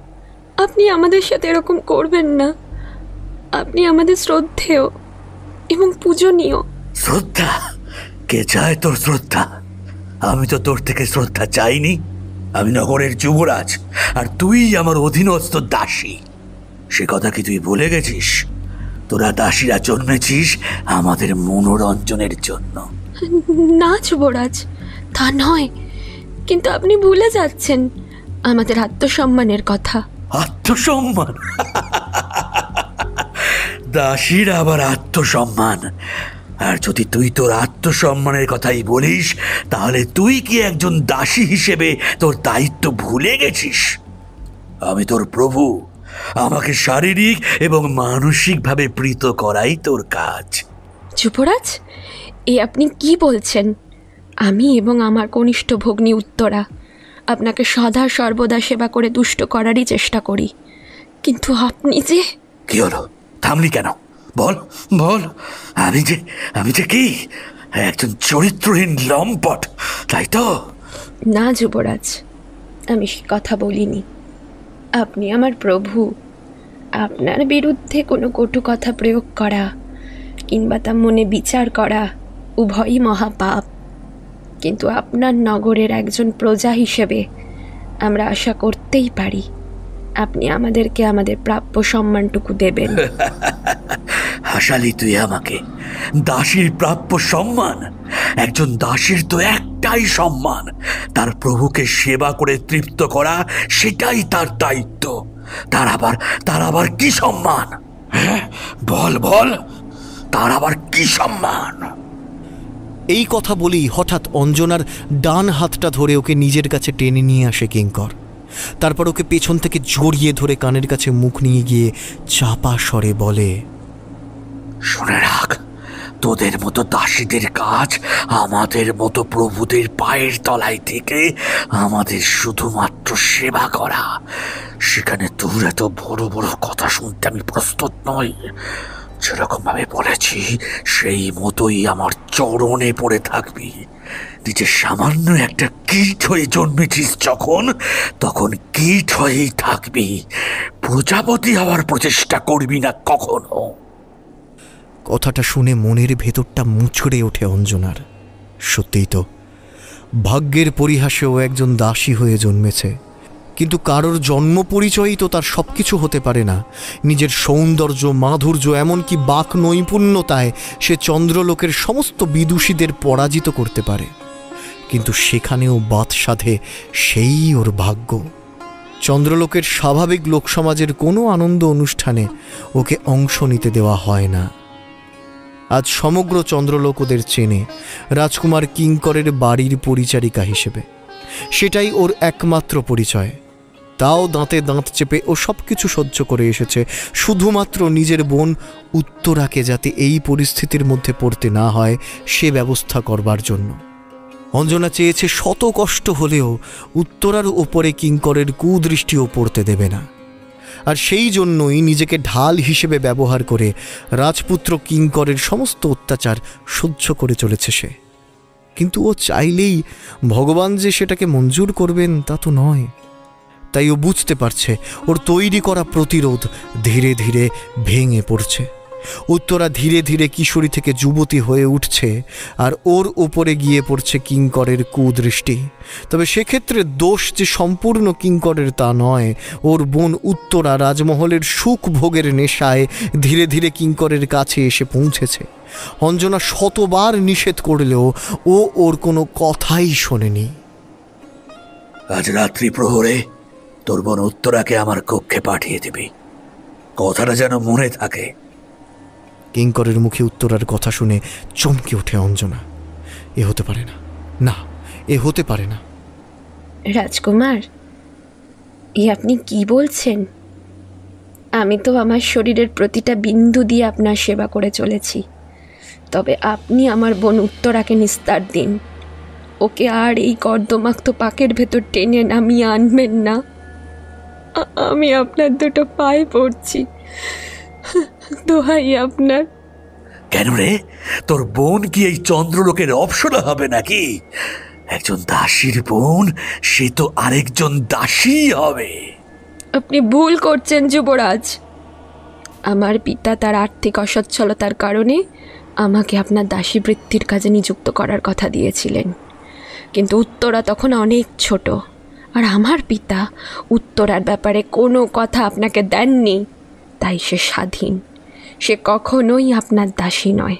আপনি আমাদের সাথে এরকম করবেন না। আপনি আমাদের শ্রদ্ধেয় এবং পূজনীয়। শ্রদ্ধা? কে চায় তোর শ্রদ্ধা? আমি তো তোর থেকে শ্রদ্ধা চাইনি। আমি নগরের যুবরাজ, আর তুই আমার অধীনস্থ দাসী। সে কথা কি তুই ভুলে গেছিস? তোরা দাসীরা জন্মেছিস আমাদের মনোরঞ্জনের জন্য। না যুবরাজ, তা নয়, কিন্তু আপনি ভুলে যাচ্ছেন আমাদের আত্মসম্মানের কথা। আত্মসম্মান? দাসীর আবার আত্মসম্মান? আর যদি তুই তোর আত্মসম্মানের কথাই বলিস, তাহলে তুই কি একজন দাসী হিসেবে তোর দায়িত্ব ভুলে গেছিস? আমি তোর প্রভু, আমাকে শারীরিক এবং মানসিকভাবে প্রীত করাই তোর কাজ। যুবরাজ, এ আপনি কি বলছেন? আমি এবং আমার কনিষ্ঠ ভগ্নী উত্তরা আপনাকে সদা সর্বদা সেবা করে তুষ্ট করারই চেষ্টা করি, কিন্তু আপনি যে... কি হলো? থামলি কেন? বল বল। আমি যে কি একজন চরিত্রহীন লম্পট, তাই তো? না যুবরাজ, আমি সে কথা বলিনি। আপনি আমার প্রভু। আপনার বিরুদ্ধে কোনো কটু কথা প্রয়োগ করা কিংবা তা মনে বিচার করা উভয়ই মহাপাপ। কিন্তু আপনার নগরের একজন প্রজা হিসেবে আমরা আশা করতেই পারি আপনি আমাদেরকে আমাদের প্রাপ্য সম্মানটুকু দেবেন। হাসালি তুই আমাকে? দাসীর প্রাপ্য সম্মান? একজন দাসীর তো একটাই সম্মান, তার প্রভুকে সেবা করে তৃপ্ত করা, সেটাই তার দায়িত্ব। তার আবার কি সম্মান? হ্যাঁ বল বল, তার আবার কি সম্মান? এই কথা বলেই হঠাৎ অঞ্জনার ডান হাতটা ধরে ওকে নিজের কাছে টেনে নিয়ে আসে কিঙ্কর। তারপর ওকে পেছন থেকে জড়িয়ে ধরে কানের কাছে মুখ নিয়ে গিয়ে চাপা স্বরে বলে, শুনে রাখ, তোদের মতো দাসীদের কাজ আমাদের মতো প্রভুদের পায়ের তলায় থেকে আমাদের শুধুমাত্র সেবা করা। সেখানে তোর এত বড় বড় কথা শুনতে আমি প্রস্তুত নই। যেরকম ভাবে বলেছি সেই মতোই আমার চরণে পড়ে থাকবি। নিজে সামান্য একটা কীট হয়ে জন্মেছিস তখন কীট হয়েই থাকবি। প্রজাপতি হওয়ার প্রচেষ্টা করবি না কখনো। কথাটা শুনে মনের ভেতরটা মুচড়ে ওঠে অঞ্জনার। সত্যিই তো, ভাগ্যের পরিহাসে ও একজন দাসী হয়ে জন্মেছে, কিন্তু কারোর জন্ম পরিচয়ই তো তার সব কিছু হতে পারে না। নিজের সৌন্দর্য, মাধুর্য, এমনকি বাক নৈপুণ্যতায় সে চন্দ্রলোকের সমস্ত বিদুষীদের পরাজিত করতে পারে, কিন্তু সেখানেও বাদ সাধে সেই ওর ভাগ্য। চন্দ্রলোকের স্বাভাবিক লোকসমাজের কোনো আনন্দ অনুষ্ঠানে ওকে অংশ নিতে দেওয়া হয় না। আজ সমগ্র চন্দ্রলোক ওদের চেনে রাজকুমার কিঙ্করের বাড়ির পরিচারিকা হিসেবে। সেটাই ওর একমাত্র পরিচয়। তাও দাঁতে দাঁত চেপে ও সব কিছু সহ্য করে এসেছে শুধুমাত্র নিজের বোন উত্তরাকে যাতে এই পরিস্থিতির মধ্যে পড়তে না হয় সে ব্যবস্থা করবার জন্য। অঞ্জনা চেয়েছে শত কষ্ট হলেও উত্তরার ওপরে কিঙ্করের কুদৃষ্টিও পড়তে দেবে না, আর সেই জন্যই নিজেকে ঢাল হিসেবে ব্যবহার করে রাজপুত্র কিঙ্করের সমস্ত অত্যাচার সহ্য করে চলেছে সে। কিন্তু ও চাইলেই ভগবান যে সেটাকে মঞ্জুর করবেন তা তো নয়। তাই ও বুঝতে পারছে ওর তৈরি করা প্রতিরোধ ধীরে ধীরে ভেঙে পড়ছে। উত্তরা ধীরে ধীরে কিশোরী থেকে যুবতী হয়ে উঠছে, আর ওর ওপরে গিয়ে পড়ছে কিঙ্করের কুদৃষ্টি। তবে সেক্ষেত্রে দোষ যে সম্পূর্ণ কিঙ্করের তা নয়। ওর বোন উত্তরা রাজমহলের সুখ ভোগের নেশায় ধীরে ধীরে কিঙ্করের কাছে এসে পৌঁছেছে। অঞ্জনা শতবার নিষেধ করলেও ও ওর কোনো কথাই শোনেনি। আজ রাত্রি প্রহরে তোর বোন উত্তরাকে আমার কক্ষে পাঠিয়ে দিবি, কথাটা যেন মনে থাকে। কিঙ্করের মুখে উত্তরার কথা শুনে চমকে ওঠে অঞ্জনা। এ হতে পারে না, না এ হতে পারে না। রাজকুমার, এ আপনি কি বলছেন? আমি তো আমার শরীরের প্রতিটা বিন্দু দিয়ে আপনার সেবা করে চলেছি, তবে আপনি আমার বোন উত্তরাকে নিস্তার দিন। ওকে আর এই কর্দমাক্ত পাকের ভেতর টেনে নামিয়ে আনবেন না। আমি আপনার দুটো পায়ে পড়ছি, দোহাই আপনার। কেন রে, তোর বোন কি এই চন্দ্রলোকের অপ্সরা হবে নাকি? একজন দাসীর বোন, সে তো আরেকজন দাসী হবে। আপনি ভুল করছেন যুবরাজ। আমার পিতা তার আর্থিক অসচ্ছলতার কারণে আমাকে আপনার দাসী বৃত্তির কাজে নিযুক্ত করার কথা দিয়েছিলেন, কিন্তু উত্তরা তখন অনেক ছোট, আর আমার পিতা উত্তরার ব্যাপারে কোনো কথা আপনাকে দেননি। তাই সে স্বাধীন, সে কখনোই আপনার দাসী নয়।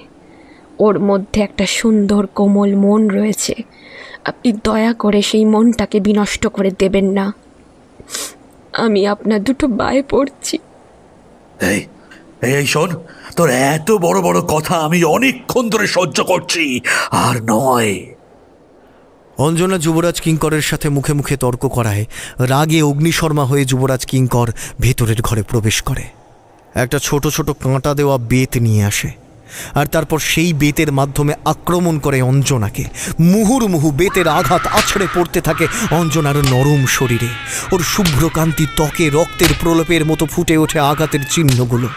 ওর মধ্যে একটা সুন্দর কোমল মন রয়েছে, আপনি দয়া করে সেই মনটাকে বিনষ্ট করে দেবেন না। আমি আপনার দুটো পায়ে পড়ছি। এই এই শোন, তোর এত বড় বড় কথা আমি অনেকক্ষণ ধরে সহ্য করছি, আর নয়। অঞ্জনা যুবরাজ কিঙ্করের সাথে মুখে মুখে তর্ক করায় রাগে অগ্নিশর্মা হয়ে যুবরাজ কিঙ্কর ভেতরের ঘরে প্রবেশ করে। একটা ছোট ছোট কাঁটা দেওয়া বেত নিয়ে আসে, আর তারপর সেই বেতের মাধ্যমে আক্রমণ করে অঞ্জনাকে। মুহুর্মুহু বেতের আঘাত আছড়ে পড়তে থাকে অঞ্জনার নরম শরীরে। ওর শুভ্রকান্তি ত্বকে রক্তের প্রলেপের মতো ফুটে ওঠে আঘাতের চিহ্নগুলো।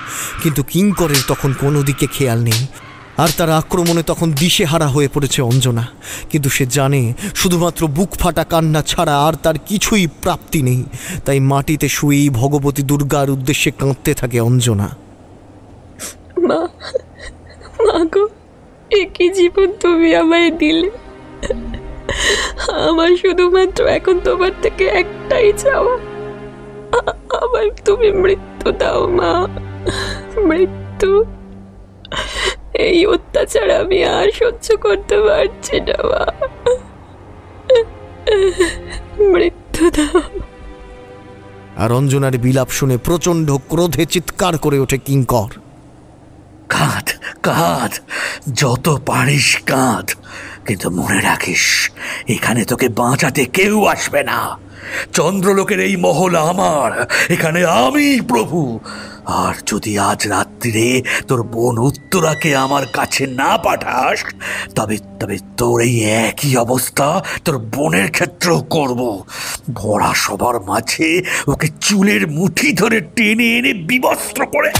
কিন্তু কিঙ্করের তখন কোনো দিকে খেয়াল নেই, আর তার আক্রমণে তখন দিশেহারা হয়ে পড়েছে অঞ্জনা। কিন্তু সে জানে শুধুমাত্র বুক ফাটা কান্না ছাড়া আর তার কিছুই প্রাপ্তি নেই। তাই মাটিতে শুয়েই ভগবতী দুর্গার উদ্দেশ্যে কাঁদতে থাকে অঞ্জনা। মা, মা গো, এ কি জীবন তুমি আমায় দিলে! আমার শুধুমাত্র এখন তোমার থেকে একটাই চাওয়া, আমায় তুমি মৃত্যু দাও মা, মৃত্যু। এই অত্যাচার আমি আর সহ্য করতে পারছি না মা, মৃত্যু দাও। আর অঞ্জনার বিলাপ শুনে প্রচণ্ড ক্রোধে চিৎকার করে ওঠে কিঙ্কর। কাঁদ কাঁদ, যত পারিস কাঁদ, কিন্তু মনে রাখিস এখানে তোকে বাঁচাতে কেউ আসবে না। চন্দ্রলোকের এই মহল আমার, এখানে আমি প্রভু। আর যদি আজ রাত্রিরে তোর বোন উত্তরাকে আমার কাছে না পাঠাস, তবে তবে তোর এই একই অবস্থা তোর বোনের ক্ষেত্রেও করব। ভরা সবার মাঝে ওকে চুলের মুঠি ধরে টেনে এনে বিবস্ত্র করে।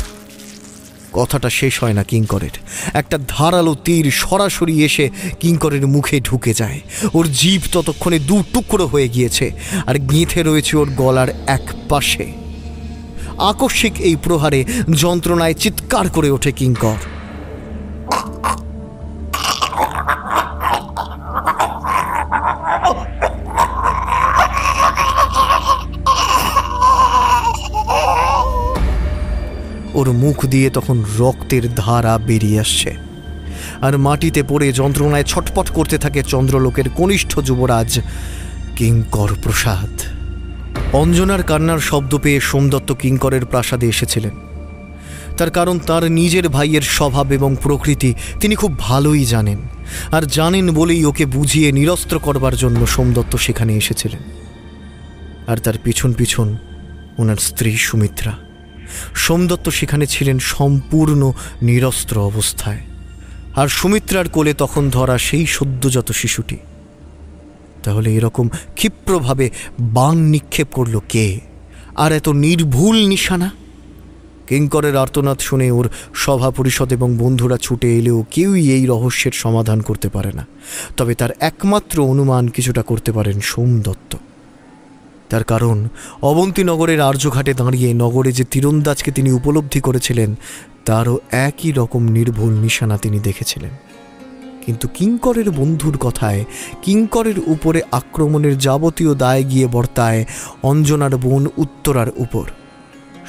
কথাটা শেষ হয় না কিঙ্করের। একটা ধারালো তীর সরাসরি এসে কিঙ্করের মুখে ঢুকে যায়। ওর জিভ ততক্ষণে দু টুকরো হয়ে গিয়েছে, আর গেঁথে রয়েছে ওর গলার এক পাশে। আকস্মিক এই প্রহারে যন্ত্রণায় চিৎকার করে ওঠে কিঙ্কর। ওর মুখ দিয়ে তখন রক্তের ধারা বেরিয়ে আসছে, আর মাটিতে পড়ে যন্ত্রণায় ছটপট করতে থাকে চন্দ্রলোকের কনিষ্ঠ যুবরাজ কিঙ্কর প্রসাদ। অঞ্জনার কান্নার শব্দ পেয়ে সোমদত্ত কিঙ্করের প্রাসাদে এসেছিলেন। তার কারণ তার নিজের ভাইয়ের স্বভাব এবং প্রকৃতি তিনি খুব ভালোই জানেন, আর জানেন বলেই ওকে বুঝিয়ে নিরস্ত্র করবার জন্য সোমদত্ত সেখানে এসেছিলেন। আর তার পিছন পিছন ওনার স্ত্রী সুমিত্রা। সোমদত্ত সেখানে ছিলেন সম্পূর্ণ নিরস্ত্র অবস্থায়, আর সুমিত্রার কোলে তখন ধরা সেই সদ্যজাত শিশুটি। তাহলে এরকম ক্ষিপ্রভাবে বাণ নিক্ষেপ করল কে, আর এত নির্ভুল নিশানা? কিঙ্করের আর্তনাদ শুনে ওর সভা পরিষদ এবং বন্ধুরা ছুটে এলেও কেউই এই রহস্যের সমাধান করতে পারে না। তবে তার একমাত্র অনুমান কিছুটা করতে পারেন সোমদত্ত। তার কারণ অবন্তীনগরের আর্যঘাটে দাঁড়িয়ে নগরে যে তীরন্দাজকে তিনি উপলব্ধি করেছিলেন তারও একই রকম নির্ভুল নিশানা তিনি দেখেছিলেন। কিন্তু কিঙ্করের বন্ধুর কথায় কিঙ্করের উপরে আক্রমণের যাবতীয় দায় গিয়ে বর্তায় অঞ্জনার বোন উত্তরার উপর।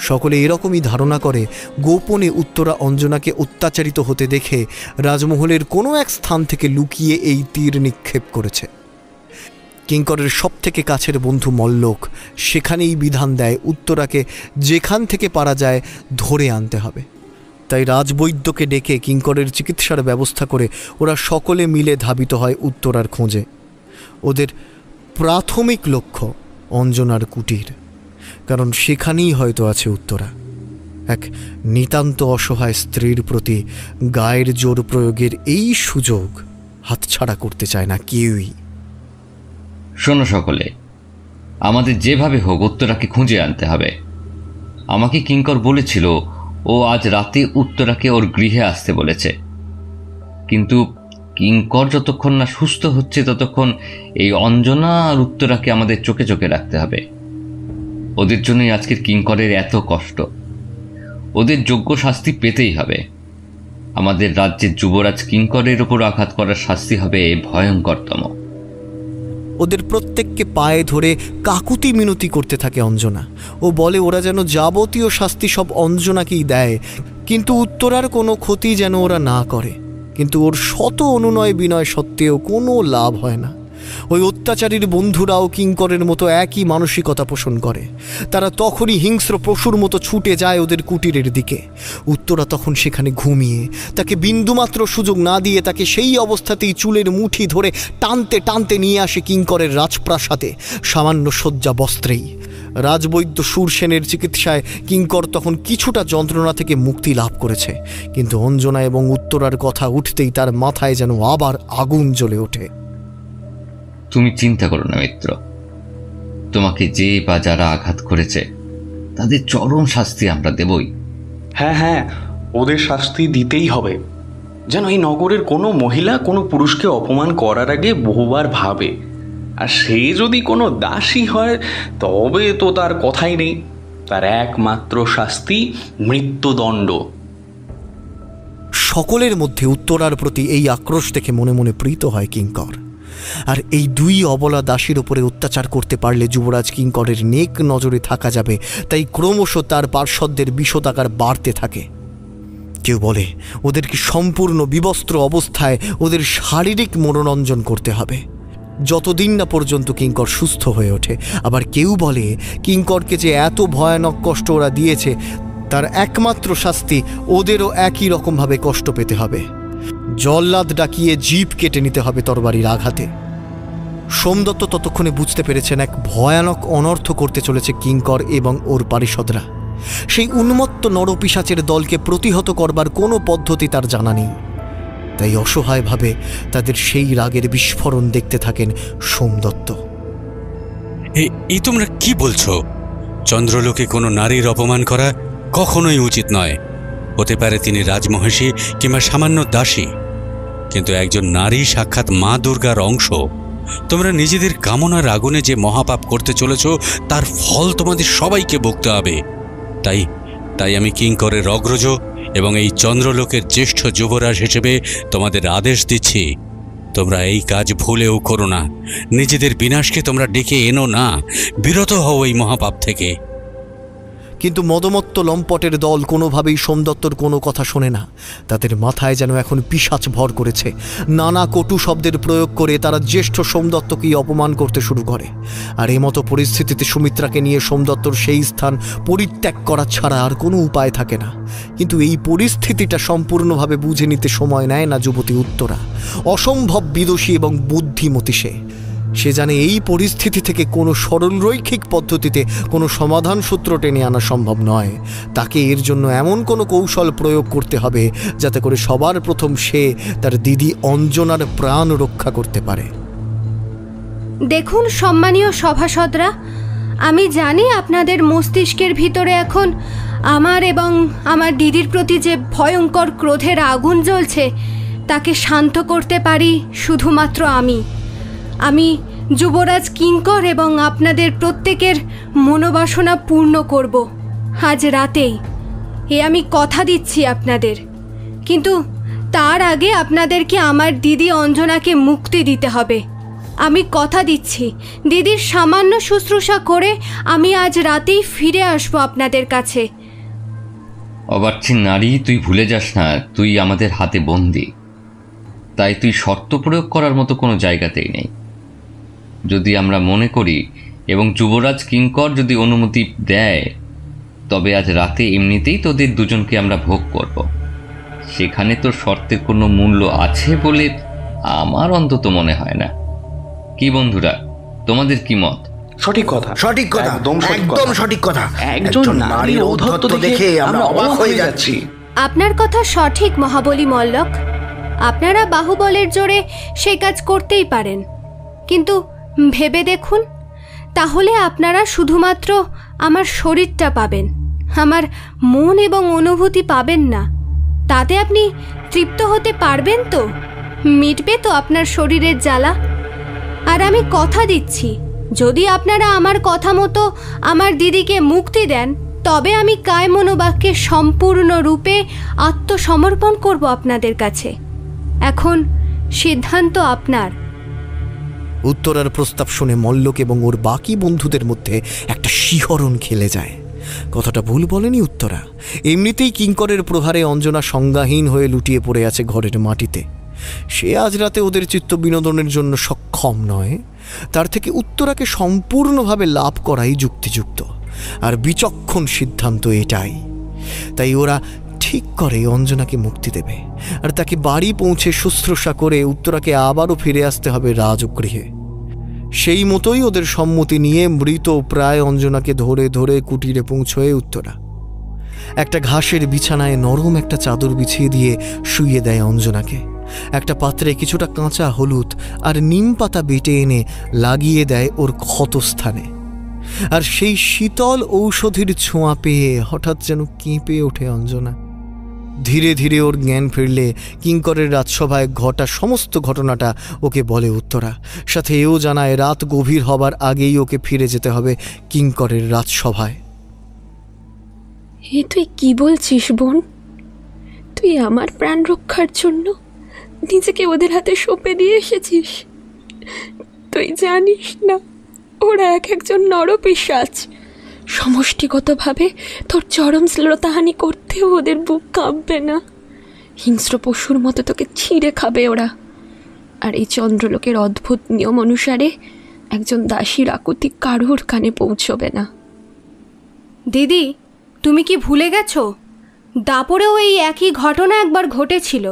সকলে এরকমই ধারণা করে গোপনে উত্তরা অঞ্জনাকে অত্যাচারিত হতে দেখে রাজমহলের কোনো এক স্থান থেকে লুকিয়ে এই তীর নিক্ষেপ করেছে। কিঙ্করের সবথেকে কাছের বন্ধু মল্লক সেখানেই বিধান দেয় উত্তরাকে যেখান থেকে পারা যায় ধরে আনতে হবে। তাই রাজবৈদ্যকে ডেকে কিঙ্করের চিকিৎসার ব্যবস্থা করে ওরা সকলে মিলে ধাবিত হয় উত্তরার খোঁজে। ওদের প্রাথমিক লক্ষ্য অঞ্জনার কুটির, কারণ সেখানেই হয়তো আছে উত্তরা। এক নিতান্ত অসহায় স্ত্রীর প্রতি গায়ের জোর প্রয়োগের এই সুযোগ হাতছাড়া করতে চায় না কেউই। শোনো সকলে, আমাদের যেভাবে হোক উত্তরাকে খুঁজে আনতে হবে। আমাকে কিঙ্কর বলেছিল ও আজ রাতে উত্তরাকে ওর গৃহে আসতে বলেছে, কিন্তু কিঙ্কর যতক্ষণ না সুস্থ হচ্ছে ততক্ষণ এই অঞ্জনা আর উত্তরাকে আমাদের চোখে চোখে রাখতে হবে। ওদের জন্যই আজকের কিঙ্করের এত কষ্ট। ওদের যোগ্য শাস্তি পেতেই হবে। আমাদের রাজ্যের যুবরাজ কিঙ্করের ওপর আঘাত করার শাস্তি হবে ভয়ঙ্করতম। ওদের প্রত্যেককে পায়ে ধরে কাকুতি মিনতি করতে থাকে অঞ্জনা। ও বলে ওরা যেন যাবতীয় শাস্তি সব অঞ্জনাকেই দেয়, কিন্তু উত্তরার কোনো ক্ষতি যেন ওরা না করে। কিন্তু ওর শত অনুনয় বিনয় সত্ত্বেও কোনো লাভ হয় না। ওই অত্যাচারীর বন্ধুরাও কিঙ্করের মতো একই মানসিকতা পোষণ করে। তারা তখনই হিংস্র পশুর মতো ছুটে যায় ওদের কুটিরের দিকে। উত্তরা তখন সেখানে ঘুমিয়ে, তাকে বিন্দুমাত্র সুযোগ না দিয়ে তাকে সেই অবস্থাতেই চুলের মুঠি ধরে টানতে টানতে নিয়ে আসে কিঙ্করের রাজপ্রাসাদে, সামান্য শয্যা বস্ত্রেই। রাজবৈদ্য সুরসেনের চিকিৎসায় কিঙ্কর তখন কিছুটা যন্ত্রণা থেকে মুক্তি লাভ করেছে, কিন্তু অঞ্জনা এবং উত্তরার কথা উঠতেই তার মাথায় যেন আবার আগুন জ্বলে ওঠে। তুমি চিন্তা করো না মিত্র, তোমাকে যে বা যারা আঘাত করেছে তাদের চরম শাস্তি আমরা দেবই। হ্যাঁ, ওদের শাস্তি দিতেই হবে। যেন এই নগরের কোনো মহিলা কোনো পুরুষকে অপমান করার আগে বহুবার ভাবে। আর সে যদি কোনো দাসী হয় তবে তো তার কথাই নেই। তার একমাত্র শাস্তি মৃত্যুদণ্ড। সকলের মধ্যে উত্তরার প্রতি এই আক্রোশ দেখে মনে মনে প্রীত হয় কিঙ্কর। আর এই দুই অবলা দাসীর উপরে অত্যাচার করতে পারলে যুবরাজ কিঙ্করের নেক নজরে থাকা যাবে, তাই ক্রমশ তার পার্শ্বদের বিষদাকার বাড়তে থাকে। কেউ বলে ওদেরকে সম্পূর্ণ বিবস্ত্র অবস্থায় ওদের শারীরিক মনোরঞ্জন করতে হবে যতদিন না পর্যন্ত কিঙ্কর সুস্থ হয়ে ওঠে। আবার কেউ বলে কিঙ্করকে যে এত ভয়ানক কষ্ট ওরা দিয়েছে তার একমাত্র শাস্তি ওদেরও একই রকমভাবে কষ্ট পেতে হবে। জল্লাদ ডাকিয়ে জিভ কেটে নিতে হবে তরবারির আঘাতে। সোমদত্ত ততক্ষণে বুঝতে পেরেছেন এক ভয়ানক অনর্থ করতে চলেছে কিঙ্কর এবং ওর পারিষদরা। সেই উন্মত্ত নরপিশাচের দলকে প্রতিহত করবার কোনো পদ্ধতি তার জানা নেই। তাই অসহায়ভাবে তাদের সেই রাগের বিস্ফোরণ দেখতে থাকেন সোমদত্ত। এই তোমরা কি বলছো? চন্দ্রলোকে কোনো নারীর অপমান করা কখনোই উচিত নয়। হতে পারে তিনি রাজমহিষী কিংবা সামান্য দাসী, কিন্তু একজন নারী সাক্ষাৎ মা দুর্গার অংশ। তোমরা নিজেদের কামনার আগুনে যে মহাপাপ করতে চলেছ তার ফল তোমাদের সবাইকে ভুগতে হবে। তাই আমি কিঙ্করের অগ্রজ এবং এই চন্দ্রলোকের জ্যেষ্ঠ যুবরাজ হিসেবে তোমাদের আদেশ দিচ্ছি, তোমরা এই কাজ ভুলেও করো না। নিজেদের বিনাশকে তোমরা ডেকে এনো না। বিরত হও এই মহাপাপ থেকে। কিন্তু মদমত্ত লম্পটের দল কোনোভাবেই সোমদত্তর কোনো কথা শোনে না। তাদের মাথায় যেন এখন পিশাচ ভর করেছে। নানা কটু শব্দের প্রয়োগ করে তারা জ্যেষ্ঠ সোমদত্তকেই অপমান করতে শুরু করে। আর এমতো পরিস্থিতিতে সুমিত্রাকে নিয়ে সোমদত্তর সেই স্থান পরিত্যাগ করা ছাড়া আর কোনো উপায় থাকে না। কিন্তু এই পরিস্থিতিটা সম্পূর্ণভাবে বুঝে নিতে সময় নেয় না যুবতী উত্তরা। অসম্ভব বিদুষী এবং বুদ্ধিমতী সে জানে এই পরিস্থিতি থেকে কোনো সরলরৈখিক পদ্ধতিতে কোনো সমাধান সূত্র টেনে আনা সম্ভব নয়। তাকে এর জন্য এমন কোনো কৌশল প্রয়োগ করতে হবে যাতে করে সবার প্রথম সে তার দিদি অঞ্জনার প্রাণ রক্ষা করতে পারে। দেখুন সম্মানীয় সভাসদরা, আমি জানি আপনাদের মস্তিষ্কের ভিতরে এখন আমার এবং আমার দিদির প্রতি যে ভয়ঙ্কর ক্রোধের আগুন জ্বলছে তাকে শান্ত করতে পারি শুধুমাত্র আমি যুবরাজ কিঙ্কর এবং আপনাদের প্রত্যেকের মনোবাসনা পূর্ণ করব আজ রাতেই। আমি কথা দিচ্ছি আপনাদের। কিন্তু তার আগে আপনাদেরকে আমার দিদি অঞ্জনাকে মুক্তি দিতে হবে। আমি কথা দিচ্ছি, দিদির সামান্য শুশ্রূষা করে আমি আজ রাতেই ফিরে আসব আপনাদের কাছে। অবাচ্ছি নারী, তুই ভুলে যাস না তুই আমাদের হাতে বন্দি। তাই তুই শর্ত প্রয়োগ করার মতো কোনো জায়গাতেই নেই। যদি আমরা মনে করি এবং যুবরাজ কিঙ্কর যদি অনুমতি দেয়, তবে আজ রাতে এমনিতেই তোদের দুজনকে আমরা ভোগ করব। সেখানে তোর শর্তের কোনো মূল্য আছে বলে আমার অন্তত মনে হয় না। কি বন্ধুরা, তোমাদের কি মত? সঠিক কথা, সঠিক কথা, একদম সঠিক কথা। একজন নারীর ঔদ্ধত্য দেখে আমরা অবাক হয়ে যাচ্ছি। আপনার কথা সঠিক মহাবলী মল্লক। আপনারা বাহুবলের জোরে সেই কাজ করতেই পারেন, কিন্তু ভেবে দেখুন, তাহলে আপনারা শুধুমাত্র আমার শরীরটা পাবেন, আমার মন এবং অনুভূতি পাবেন না। তাতে আপনি তৃপ্ত হতে পারবেন তো? মিটবে তো আপনার শরীরের জ্বালা? আর আমি কথা দিচ্ছি, যদি আপনারা আমার কথা মতো আমার দিদিকে মুক্তি দেন, তবে আমি কায় মনোবাক্যে সম্পূর্ণরূপে আত্মসমর্পণ করব আপনাদের কাছে। এখন সিদ্ধান্ত আপনার। উত্তরার প্রস্তাব শুনে মল্লক এবং ওর বাকি বন্ধুদের মধ্যে একটা শিহরণ খেলে যায়। কথাটা ভুল বলেনি উত্তরা। এমনিতেই কিঙ্করের প্রহারে অঞ্জনা সংজ্ঞাহীন হয়ে লুটিয়ে পড়ে আছে ঘরের মাটিতে। সে আজ রাতে ওদের চিত্ত বিনোদনের জন্য সক্ষম নয়। তার থেকে উত্তরাকে সম্পূর্ণভাবে লাভ করাই যুক্তিযুক্ত আর বিচক্ষণ সিদ্ধান্ত এটাই। তাই ওরা ঠিক করে অঞ্জনাকে মুক্তি দেবে আর তাকে বাড়ি পৌঁছে শুশ্রূষা করে উত্তরাকে আবারও ফিরে আসতে হবে রাজগৃহে। সেই মতোই ওদের সম্মতি নিয়ে মৃত প্রায় অঞ্জনাকে ধরে ধরে কুটিরে পৌঁছয়ে উত্তরা। একটা ঘাসের বিছানায় নরম একটা চাদর বিছিয়ে দিয়ে শুইয়ে দেয় অঞ্জনাকে। একটা পাত্রে কিছুটা কাঁচা হলুদ আর নিম পাতা বেটে এনে লাগিয়ে দেয় ওর ক্ষতস্থানে। আর সেই শীতল ঔষধির ছোঁয়া পেয়ে হঠাৎ যেন কেঁপে ওঠে অঞ্জনা। ধীরে ধীরে ওর জ্ঞান ফিরলে কিঙ্করের রাজসভায় ঘটা সমস্ত ঘটনাটা ওকে বলে উত্তরা। সাথে এও জানায় রাত গভীর হবার আগেই ওকে ফিরে যেতে হবে কিঙ্করের রাজসভায়। এ তুই কি বলছিস বোন? তুই আমার প্রাণ রক্ষার জন্য নিজেকে ওদের হাতে সঁপে দিয়ে এসেছিস? তুই জানিস না ওরা একজন নরপিশাচ। সমষ্টিগতভাবে তোর চরম শ্লীলতাহানি করতেও ওদের বুক কাঁপবে না। হিংস্র পশুর মতো তোকে ছিঁড়ে খাবে ওরা। আর এই চন্দ্রলোকের অদ্ভুত নিয়ম অনুসারে একজন দাসীর আকুতি কারোর কানে পৌঁছবে না। দিদি, তুমি কি ভুলে গেছো? দাপরেও এই একই ঘটনা একবার ঘটেছিল।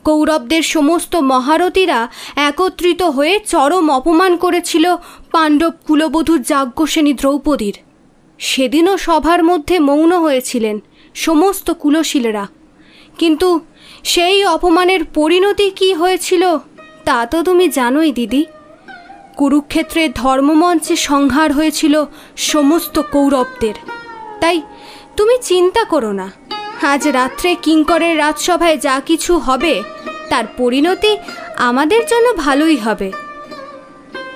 কৌরবদের সমস্ত মহারথীরা একত্রিত হয়ে চরম অপমান করেছিল পাণ্ডব কুলবধূ যাজ্ঞসেনী দ্রৌপদীর। সেদিনও সভার মধ্যে মৌন হয়েছিলেন সমস্ত কুলশীলেরা। কিন্তু সেই অপমানের পরিণতি কি হয়েছিল তা তো তুমি জানোই দিদি। কুরুক্ষেত্রে ধর্মমঞ্চে সংহার হয়েছিল সমস্ত কৌরবদের। তাই তুমি চিন্তা করো না, আজ রাত্রে কিঙ্করের রাজসভায় যা কিছু হবে তার পরিণতি আমাদের জন্য ভালোই হবে।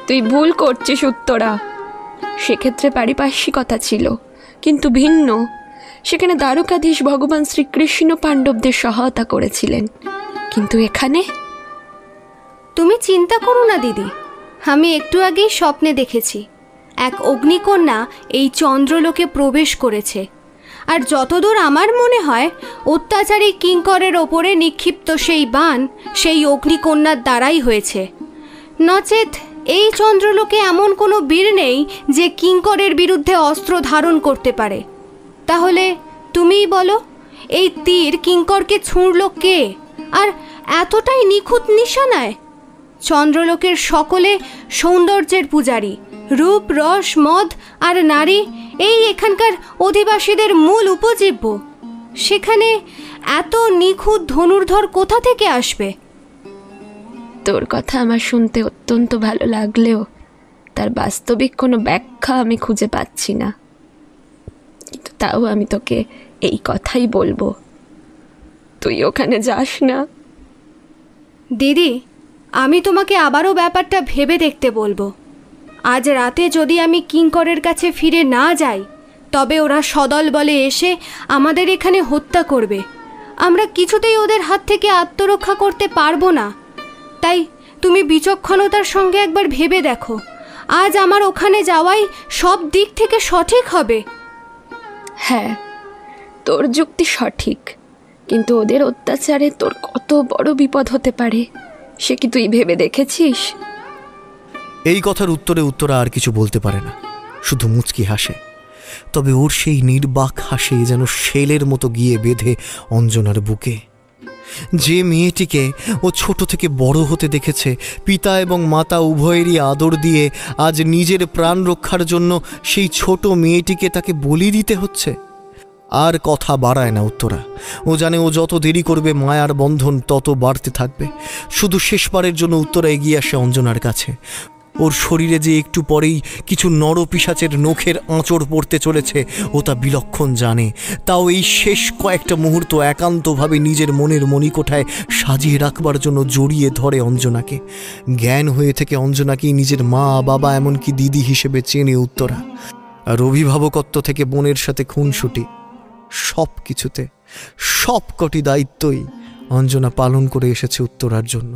তুই ভুল করছিস উত্তরা। সেক্ষেত্রে পারিপার্শ্বিকতা ছিল, কিন্তু ভিন্ন। সেখানে দ্বারকাধীশ ভগবান শ্রীকৃষ্ণ পাণ্ডবদের সহায়তা করেছিলেন, কিন্তু এখানে। তুমি চিন্তা করো না দিদি, আমি একটু আগেই স্বপ্নে দেখেছি এক অগ্নিকন্যা এই চন্দ্রলোকে প্রবেশ করেছে। আর যতদূর আমার মনে হয়, অত্যাচারী কিঙ্করের ওপরে নিক্ষিপ্ত সেই বাণ সেই অগ্নিকন্যার দ্বারাই হয়েছে। নচেত এই চন্দ্রলোকে এমন কোনো বীর নেই যে কিঙ্করের বিরুদ্ধে অস্ত্র ধারণ করতে পারে। তাহলে তুমিই বলো, এই তীর কিঙ্করকে ছুঁড়ল কে, আর এতটাই নিখুঁত নিশানায়? চন্দ্রলোকের সকলে সৌন্দর্যের পূজারী, রূপ, রস, মদ আর নারী এই এখানকার অধিবাসীদের মূল উপজীব্য। সেখানে এত নিখুঁত ধনুর্ধর কোথা থেকে আসবে? তোর কথা আমার শুনতে অত্যন্ত ভালো লাগলেও তার বাস্তবিক কোনো ব্যাখ্যা আমি খুঁজে পাচ্ছি না। কিন্তু তাও আমি তোকে এই কথাই বলবো, তুই ওখানে যাস না। দিদি, আমি তোমাকে আবারও ব্যাপারটা ভেবে দেখতে বলবো। আজ রাতে যদি আমি কিঙ্করের কাছে ফিরে না যাই, তবে ওরা সদল বলে এসে আমাদের এখানে হত্যা করবে। আমরা কিছুতেই ওদের হাত থেকে আত্মরক্ষা করতে পারবো না। তাই তুমি বিচক্ষণতার সঙ্গে একবার ভেবে দেখো, আজ আমার ওখানে যাওয়াই সব দিক থেকে সঠিক হবে। হ্যাঁ, তোর যুক্তি সঠিক, কিন্তু ওদের অত্যাচারে তোর কত বড় বিপদ হতে পারে সে কি তুই ভেবে দেখেছিস? এই কথার উত্তরে উত্তরা আর কিছু বলতে পারে না, শুধু মুচকি হাসে। তবে ওর সেই নির্বাক হাসি যেন শেলের মতো গিয়ে বেঁধে অঞ্জনার বুকে। যে মেয়েটিকে ও ছোট থেকে বড় হতে দেখেছে, পিতা এবং মাতা উভয়েরই আদর দিয়ে আজ নিজের প্রাণ রক্ষার জন্য সেই ছোট মেয়েটিকে তাকে বলি দিতে হচ্ছে। আর কথা বাড়ায় না উত্তরা। ও জানে ও যত দেরি করবে মায়ার বন্ধন তত বাড়তে থাকবে। শুধু শেষবারের জন্য উত্তরা এগিয়ে আসে অঞ্জনার কাছে। ওর শরীরে যে একটু পরেই কিছু নরপিশাচের নখের আঁচড় পড়তে চলেছে ও তা বিলক্ষণ জানে। তাও এই শেষ কয়েকটা মুহূর্ত একান্তভাবে নিজের মনের মণিকোঠায় সাজিয়ে রাখবার জন্য জড়িয়ে ধরে অঞ্জনাকে। জ্ঞান হয়ে থেকে অঞ্জনাকেই নিজের মা, বাবা, এমনকি দিদি হিসেবে চেনে উত্তরা। আর অভিভাবকত্ব থেকে বোনের সাথে খুনসুটি, সব কিছুতে সব কটি দায়িত্বই অঞ্জনা পালন করে এসেছে উত্তরার জন্য।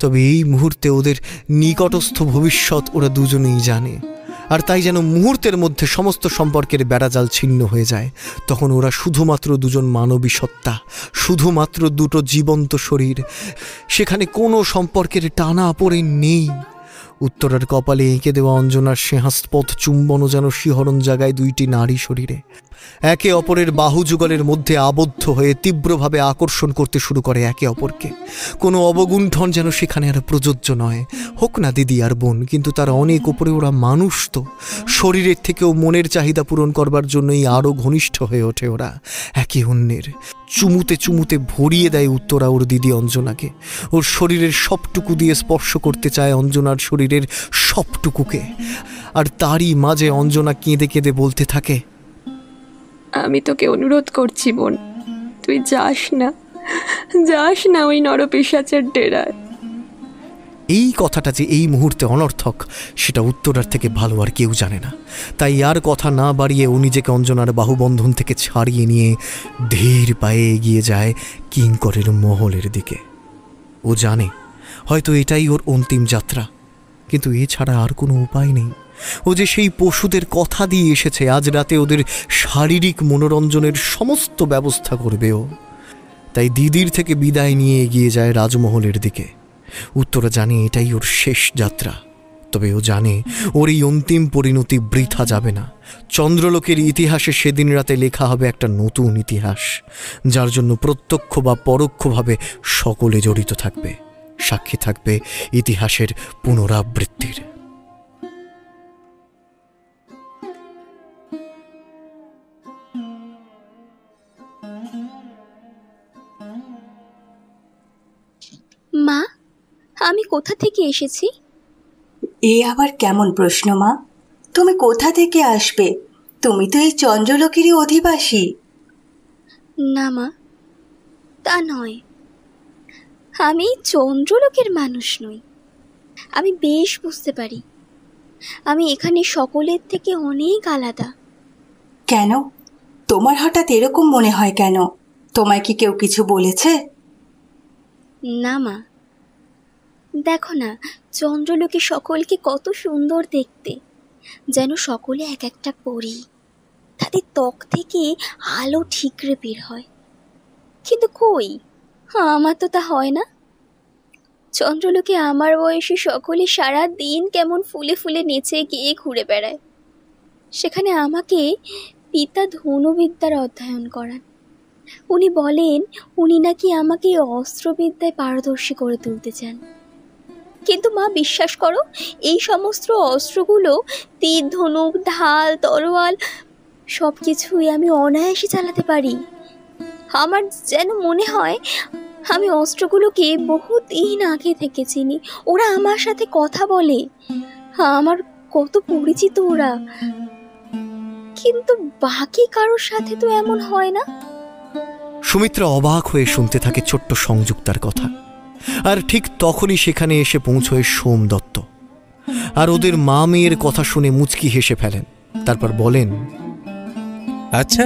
তবে এই মুহূর্তে ওদের নিকটস্থ ভবিষ্যৎ ওরা দুজনেই জানে। আর তাই যেন মুহূর্তের মধ্যে সমস্ত সম্পর্কের বেড়াজাল ছিন্ন হয়ে যায়। তখন ওরা শুধুমাত্র দুজন মানবী সত্তা, শুধুমাত্র দুটো জীবন্ত শরীর। সেখানে কোনো সম্পর্কের টানা পড়ে নেই। উত্তরার কপালে এঁকে দেওয়া অঞ্জনার সিংহাস্পদ চুম্বনও যেন শিহরণ জাগায় দুইটি নারী শরীরে। একে অপরের বাহু যুগলের মধ্যে আবদ্ধ হয়ে তীব্রভাবে আকর্ষণ করতে শুরু করে একে অপরকে। কোনো অবগুণ্ঠন যেন সেখানে আর প্রযোজ্য নয়। হোক না দিদি আর বোন, কিন্তু তার অনেক ওপরে ওরা মানুষ তো। শরীরের থেকেও মনের চাহিদা পূরণ করবার জন্যই আরও ঘনিষ্ঠ হয়ে ওঠে ওরা একে অন্যের। চুমুতে চুমুতে ভরিয়ে দেয় উত্তরা ওর দিদি অঞ্জনাকে। ওর শরীরের সবটুকু দিয়ে স্পর্শ করতে চায় অঞ্জনার শরীরের সবটুকুকে। আর তারই মাঝে অঞ্জনা কেঁদে কেঁদে বলতে থাকে, আমি তোকে অনুরোধ করছি বোন, তুই যাস না, যাস না ওই নরপিশাচের ডেরায়। এই কথাটা যে এই মুহূর্তে অনর্থক সেটা উত্তরার থেকে ভালো আর কেউ জানে না। তাই আর কথা না বাড়িয়ে ও নিজেকে অঞ্জনার বাহুবন্ধন থেকে ছাড়িয়ে নিয়ে ধীর পায়ে এগিয়ে যায় কিঙ্করের মহলের দিকে। ও জানে হয়তো এটাই ওর অন্তিম যাত্রা, কিন্তু এছাড়া আর কোনো উপায় নেই। ও যে সেই পশুদের কথা দিয়ে এসেছে, আজ রাতে ওদের শারীরিক মনোরঞ্জনের সমস্ত ব্যবস্থা করবে ও। তাই দিদির থেকে বিদায় নিয়ে এগিয়ে যায় রাজমহলের দিকে। উত্তরা জানে এটাই ওর শেষ যাত্রা। তবে ও জানে ওর এই অন্তিম পরিণতি বৃথা যাবে না। চন্দ্রলোকের ইতিহাসে সেদিন রাতে লেখা হবে একটা নতুন ইতিহাস, যার জন্য প্রত্যক্ষ বা পরোক্ষভাবে সকলে জড়িত থাকবে, সাক্ষী থাকবে ইতিহাসের পুনরাবৃত্তির। মা, আমি কোথা থেকে এসেছি? এ আবার কেমন প্রশ্ন মা? তুমি কোথা থেকে আসবে? তুমি তো এই চন্দ্রলোকেরই অধিবাসী। না মা, তা নয়। আমি চন্দ্রলোকের মানুষ নই। আমি বেশ বুঝতে পারি আমি এখানে সকলের থেকে অনেক আলাদা। কেন? তোমার হঠাৎ এরকম মনে হয় কেন? তোমায় কি কেউ কিছু বলেছে? না মা, দেখো না চন্দ্রলোকে সকলকে কত সুন্দর দেখতে। যেন সকলে এক একটা পরি, তাদের ত্বক থেকে আলো ঠিকরে বের হয়। কিন্তু কই, আমার তো তা হয় না। চন্দ্রলোকে আমার বয়সী সকলে সারা দিন কেমন ফুলে ফুলে নেচে গিয়ে ঘুরে বেড়ায়। সেখানে আমাকে পিতা ধনুবিদ্যার অধ্যয়ন করান। উনি বলেন উনি নাকি আমাকে অস্ত্রবিদ্যায় পারদর্শী করে তুলতে চান। কিন্তু মা, বিশ্বাস করো, এই সমস্ত অস্ত্রগুলো, তীর, ধনুক, ঢাল, তরোয়াল, সব কিছুই আমি অনায়াসে চালাতে পারি। আমার যেন মনে হয় আমি অস্ত্রগুলোকে বহুদিন আগে থেকে চিনি। ওরা আমার সাথে কথা বলে, আমার কত পরিচিত ওরা। কিন্তু বাকি কারোর সাথে তো এমন হয় না। সুমিত্রা অবাক হয়ে শুনতে থাকে ছোট্ট সংযুক্তার কথা। আর ঠিক তখনই সেখানে এসে পৌঁছয় সোম দত্ত। আর ওদের মা মেয়ের কথা শুনে মুচকি হেসে ফেলেন। তারপর বলেন, আচ্ছা,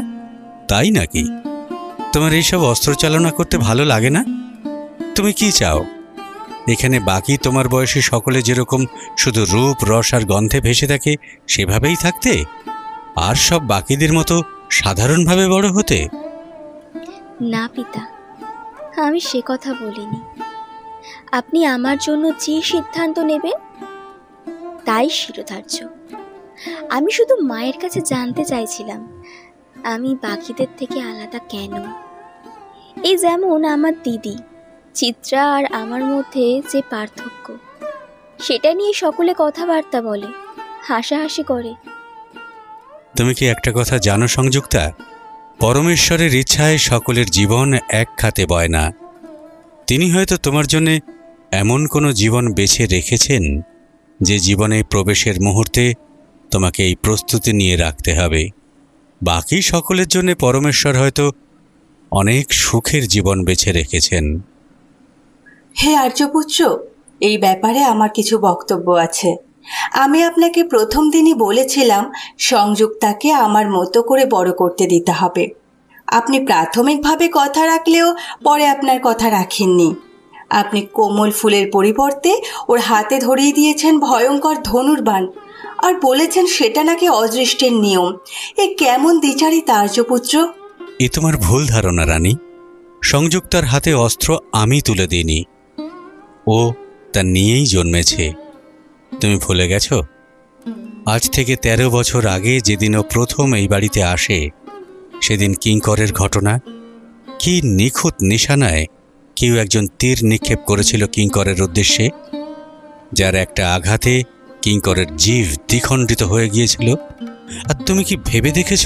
তাই নাকি? তোমার এইসব অস্ত্র চালনা করতে ভালো লাগে না? তুমি কি চাও? এখানে বাকি তোমার বয়সী সকলে যেরকম শুধু রূপ, রস আর গন্ধে ভেসে থাকে সেভাবেই থাকতে, আর সব বাকিদের মতো সাধারণভাবে বড় হতে? না পিতা, আমি সে কথা বলিনি। আপনি আমার জন্য যে সিদ্ধান্ত নেবেন তাই শিরোধার্য। আমি শুধু মায়ের কাছে জানতে চাইছিলাম আমি বাকিদের থেকে আলাদা কেন। এই যেমন আমার দিদি চিত্রা আর আমার মধ্যে যে পার্থক্য, সেটা নিয়ে সকলে কথাবার্তা বলে, হাসাহাসি করে। তুমি কি একটা কথা জানো সংযুক্তা? পরমেশ্বরের ইচ্ছায় সকলের জীবন এক খাতে বয় না। তিনি হয়তো তোমার জন্য এমন কোনো জীবন বেছে রেখেছেন যে জীবনে প্রবেশের মুহূর্তে তোমাকে এই প্রস্তুতি নিয়ে রাখতে হবে। বাকি সকলের জন্য পরমেশ্বর হয়তো অনেক সুখের জীবন বেছে রেখেছেন। হে আর্যপুত্র, এই ব্যাপারে আমার কিছু বক্তব্য আছে। আমি আপনাকে প্রথম দিনই বলেছিলাম সংযুক্তাকে আমার মতো করে বড় করতে দিতে হবে। আপনি প্রাথমিকভাবে কথা রাখলেও পরে আপনার কথা রাখেননি। আপনি কোমল ফুলের পরিবর্তে ওর হাতে ধরিয়ে দিয়েছেন ভয়ঙ্কর ধনুর্বাণ, আর বলেছেন সেটা নাকি অদৃষ্টের নিয়ম। এ কেমন দ্বিচারিতা আর্যপুত্র? এ তোমার ভুল ধারণা রানী। সংযুক্তার হাতে অস্ত্র আমি তুলে দিইনি, ও তা নিয়েই জন্মেছে। তুমি ভুলে গেছ? আজ থেকে 13 বছর আগে যেদিন ও প্রথম এই বাড়িতে আসে, সেদিন কিঙ্করের ঘটনা। কি নিখুঁত নিশানায় কেউ একজন তীর নিক্ষেপ করেছিল কিঙ্করের উদ্দেশ্যে, যার একটা আঘাতে কিঙ্করের জিভ দ্বিখণ্ডিত হয়ে গিয়েছিল। আর তুমি কি ভেবে দেখেছ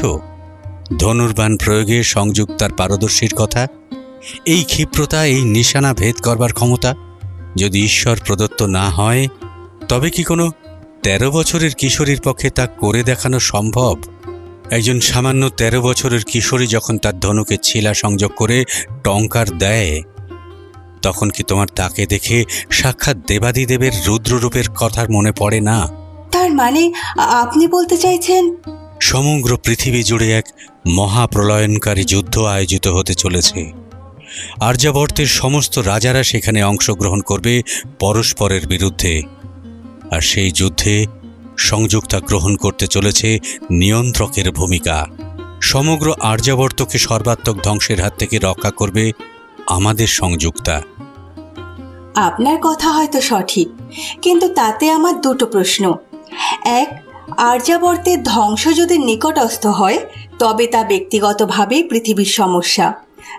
ধনুর্বাণ প্রয়োগে সংযুক্তার পারদর্শীর কথা? এই ক্ষিপ্রতা, এই নিশানা ভেদ করবার ক্ষমতা যদি ঈশ্বর প্রদত্ত না হয়, তবে কি কোনো 13 বছরের কিশোরীর পক্ষে তা করে দেখানো সম্ভব? একজন সামান্য 13 বছরের কিশোরী যখন তার ধনুকে ছিলা সংযোগ করে টঙ্কার দেয়, তখন কি তোমার তাকে দেখে সাক্ষাৎ দেবাদিদেবের রুদ্ররূপের কথা মনে পড়ে না? তার মানে আপনি বলতে চাইছেন সমগ্র পৃথিবী জুড়ে এক মহাপ্রলয়নকারী যুদ্ধ আয়োজিত হতে চলেছে। আর্যাবর্তের সমস্ত রাজারা সেখানে অংশগ্রহণ করবে পরস্পরের বিরুদ্ধে, আর সেই যুদ্ধে সংযুক্তা গ্রহণ করতে চলেছে নিয়ন্ত্রকের ভূমিকা। সমগ্র আর্যাবর্তকে সর্বাত্মক ধ্বংসের হাত থেকে রক্ষা করবে আমাদের সংযুক্তা। আপনার কথা হয়তো সঠিক, কিন্তু তাতে আমার দুটো প্রশ্ন। এক, আর্যাবর্তের ধ্বংস যদি নিকটস্থ হয় তবে তা ব্যক্তিগতভাবেই পৃথিবীর সমস্যা,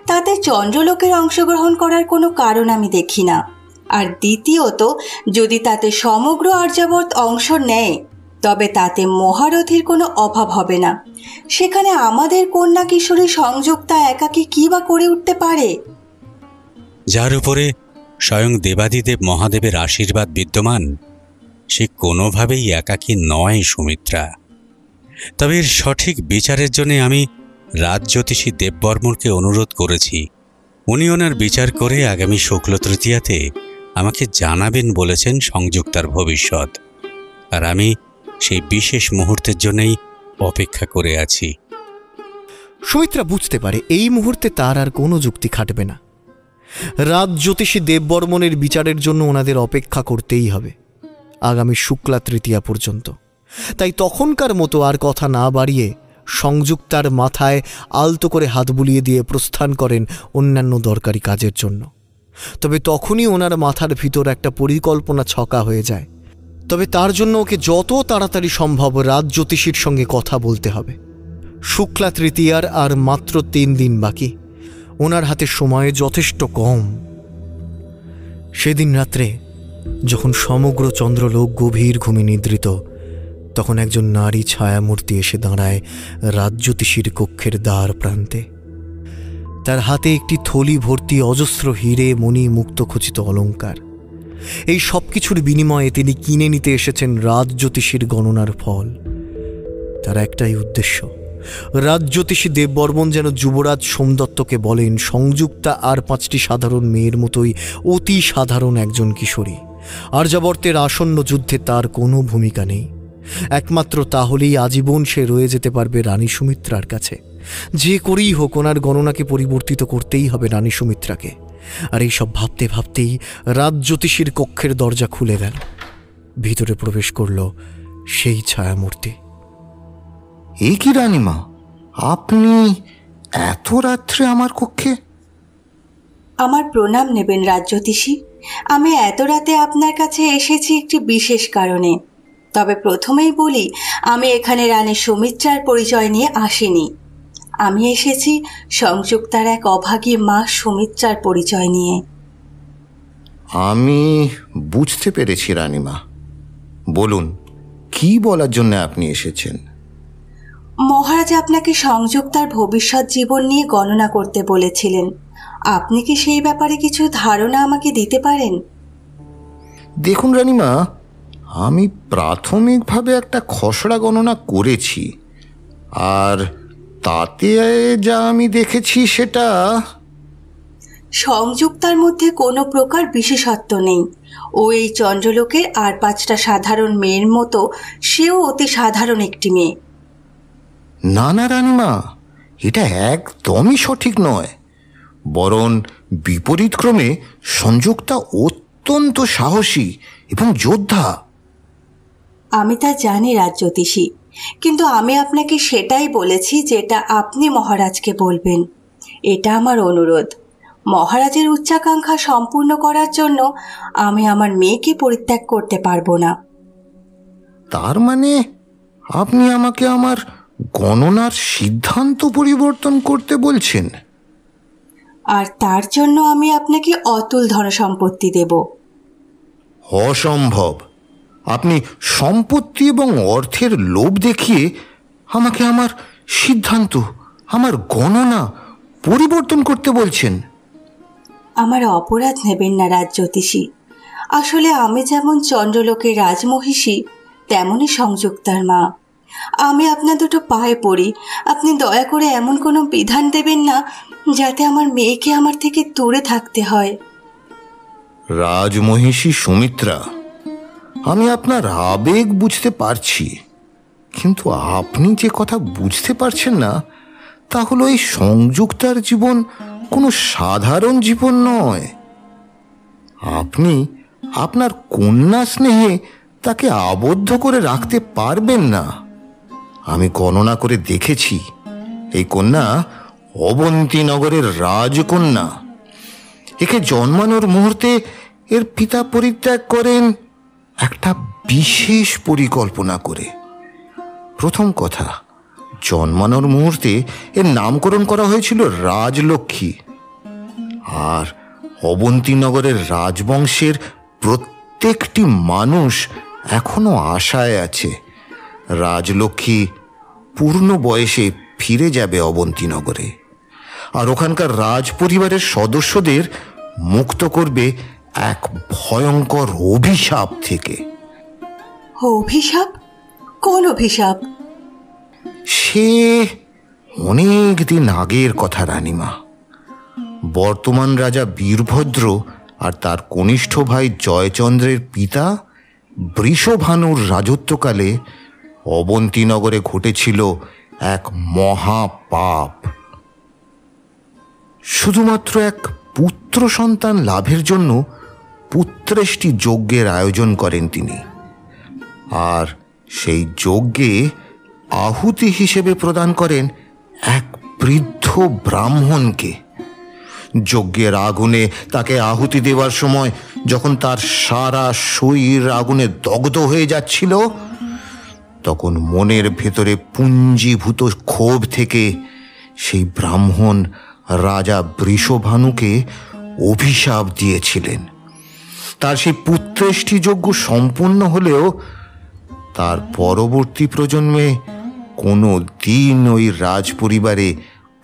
তাতে চন্দ্রলোকের অংশগ্রহণ করার কোনো কারণ আমি দেখি না। আর দ্বিতীয়ত, যদি তাতে সমগ্র আর্যাবর্ত অংশ নেয় তবে তাতে মহারথীর কোনো অভাব হবে না। সেখানে আমাদের কন্যা কিশোরী সংযুক্তা একাকী কী বা করে উঠতে পারে? যার উপরে স্বয়ং দেবাদিদেব মহাদেবের আশীর্বাদ বিদ্যমান, সে কোনোভাবেই একাকী নয় সুমিত্রা। তবে এর সঠিক বিচারের জন্য আমি রাজজ্যোতিষী দেববর্মনকে অনুরোধ করেছি। উনি ওনার বিচার করে আগামী শুক্ল তৃতীয়াতে আমাকে জানাবেন বলেছেন সংযুক্তার ভবিষ্যৎ। আর আমি সেই বিশেষ মুহূর্তের জন্যই অপেক্ষা করে আছি। সুমিত্রা বুঝতে পারে এই মুহূর্তে তার আর কোনো যুক্তি খাটবে না। রাজজ্যোতিষী দেববর্মনের বিচারের জন্য ওনাদের অপেক্ষা করতেই হবে আগামী শুক্লা তৃতীয়া পর্যন্ত। তাই তখনকার মতো আর কথা না বাড়িয়ে সংযুক্তার মাথায় আলতো করে হাত বুলিয়ে দিয়ে প্রস্থান করেন অন্যান্য দরকারি কাজের জন্য। তবে তখনই ওনার মাথার ভিতর একটা পরিকল্পনা ছকা হয়ে যায়। তবে তার জন্য ওকে যত তাড়াতাড়ি সম্ভব রাজ জ্যোতিষীর সঙ্গে কথা বলতে হবে। শুক্লা তৃতীয়ার আর মাত্র 3 দিন বাকি। ওনার হাতে সময় যথেষ্ট কম। সেদিন রাত্রে যখন সমগ্র চন্দ্রলোক গভীর ঘুমে নিদ্রিত, তখন একজন নারী ছায়ামূর্তি এসে দাঁড়ায় রাজ জ্যোতিষীর কক্ষের দ্বার প্রান্তে। তার হাতে একটি থলি ভর্তি অজস্র হিরে, মণি, মুক্তখচিত অলঙ্কার। এই সব কিছুর বিনিময়ে তিনি কিনে নিতে এসেছেন রাজ জ্যোতিষীর গণনার ফল। তার একটাই উদ্দেশ্য, রাজ জ্যোতিষী দেববর্মন যেন যুবরাজ সোমদত্তকে বলেন সংযুক্তা আর 5টি সাধারণ মেয়ের মতোই অতি সাধারণ একজন কিশোরী। আর্যাবর্তের আসন্ন যুদ্ধে তার কোনো ভূমিকা নেই। একমাত্র তাহলেই আজীবন সে রয়ে যেতে পারবে রানী সুমিত্রার কাছে। যে করেই হোক ওনার গণনাকে পরিবর্তিত করতেই হবে রানী সুমিত্রাকে। আর এইসব ভাবতে ভাবতেই রাজ জ্যোতিষীর কক্ষের দরজা খুলে গেল। ভিতরে প্রবেশ করল সেই ছায়ামূর্তি। এ কি রানীমা, আপনি এত রাত্রে আমার কক্ষে? আমার প্রণাম নেবেন রাজ জ্যোতিষী। আমি এত রাতে আপনার কাছে এসেছি একটি বিশেষ কারণে। তবে প্রথমেই বলি, আমি এখানে রানী সুমিত্রার পরিচয় নিয়ে আসিনি। আমি এসেছি সংযুক্তার এক অভাগী মা সুমিত্রার পরিচয় নিয়ে। আমি বুঝতে পেরেছি রানীমা, বলুন কি বলার জন্য আপনি এসেছেন? মহারাজ আপনাকে সংযুক্তার ভবিষ্যৎ জীবন নিয়ে গণনা করতে বলেছিলেন। আপনি কি সেই ব্যাপারে কিছু ধারণা আমাকে দিতে পারেন? দেখুন রানীমা, আমি প্রাথমিকভাবে একটা খসড়া গণনা করেছি, আর তাতে যা আমি দেখেছি সেটা সংযুক্তার মধ্যে কোনো প্রকার বিশেষত্ব নেই। ও এই চন্দ্রলোকের আর 5টা সাধারণ মেয়ের মতো সেও অতি সাধারণ একটি মেয়ে। না না রানীমা, এটা একদমই সঠিক নয়। বরং বিপরীতক্রমে সংযুক্তা অত্যন্ত সাহসী এবং যোদ্ধা। আমি তা জানি রাজ জ্যোতিষী, কিন্তু আমি আপনাকে সেটাই বলেছি যেটা আপনি মহারাজকে বলবেন। এটা আমার অনুরোধ। মহারাজের উচ্চাকাঙ্ক্ষা সম্পূর্ণ করার জন্য আমি আমার মেয়েকে পরিত্যাগ করতে পারবো না। তার মানে আপনি আমাকে আমার গণনার সিদ্ধান্ত পরিবর্তন করতে বলছেন? আর তার জন্য আমি আপনাকে অতুল ধনসম্পত্তি দেব। অসম্ভব। আপনি সম্পত্তি এবং অর্থের লোভ দেখিয়ে আমাকে আমার সিদ্ধান্ত, আমার গণনা পরিবর্তন করতে বলছেন? আমার অপরাধ নেবেন না রাজ জ্যোতিষী। আসলে আমি যেমন চন্দ্রলোকের রাজমহিষী, তেমনই সংযুক্তার মা। আমি আপনার দুটো পায়ে পড়ি, আপনি দয়া করে এমন কোনো বিধান দেবেন না যাতে আমার মেয়েকে আমার থেকে দূরে থাকতে হয়। রাজমহিষী সুমিত্রা, আমি আপনার আবেগ বুঝতে পারছি, কিন্তু আপনি যে কথা বুঝতে পারছেন না তা হলো এই সংযুক্তার জীবন কোনো সাধারণ জীবন নয়। আপনি আপনার কন্যা স্নেহে তাকে আবদ্ধ করে রাখতে পারবেন না। আমি গণনা করে দেখেছি, এই কন্যা অবন্তীনগরের রাজকন্যা। একে জন্মানোর মুহূর্তে এর পিতা পরিত্যাগ করেন একটা বিশেষ পরিকল্পনা করে। প্রথম কথা, জন্মানোর মুহূর্তে এর নামকরণ করা হয়েছিল রাজলক্ষ্মী। আর অবন্তীনগরের রাজবংশের প্রত্যেকটি মানুষ এখনো আশায় আছে রাজলক্ষ্মী পূর্ণ বয়সে ফিরে যাবে অবন্তীনগরে, আর ওখানকার রাজ পরিবারের সদস্যদের মুক্ত করবে এক ভয়ঙ্কর অভিশাপ থেকে। অভিশাপ? কোন অভিশাপ? সে অনেক দিন আগের কথা রানীমা। বর্তমান রাজা বীরভদ্র আর তার কনিষ্ঠ ভাই জয়চন্দ্রের পিতা বৃষভানুর রাজত্বকালে অবন্তীনগরে ঘটেছিল এক মহাপাপ। শুধুমাত্র এক পুত্র সন্তান লাভের জন্য পুত্রেষ্টি যজ্ঞের আয়োজন করেন তিনি, আর সেই যজ্ঞে আহুতি হিসেবে প্রদান করেন এক বৃদ্ধ ব্রাহ্মণকে। যজ্ঞের আগুনে তাকে আহুতি দেওয়ার সময় যখন তার সারা শরীর আগুনে দগ্ধ হয়ে যাচ্ছিল, তখন মনের ভেতরে পুঞ্জীভূত ক্ষোভ থেকে সেই ব্রাহ্মণ রাজা বৃষভানুকে অভিশাপ দিয়েছিলেন। তার সেই পুত্রেষ্টি যজ্ঞ সম্পূর্ণ হলেও তার পরবর্তী প্রজন্মে কোনো দিন ওই রাজ পরিবারে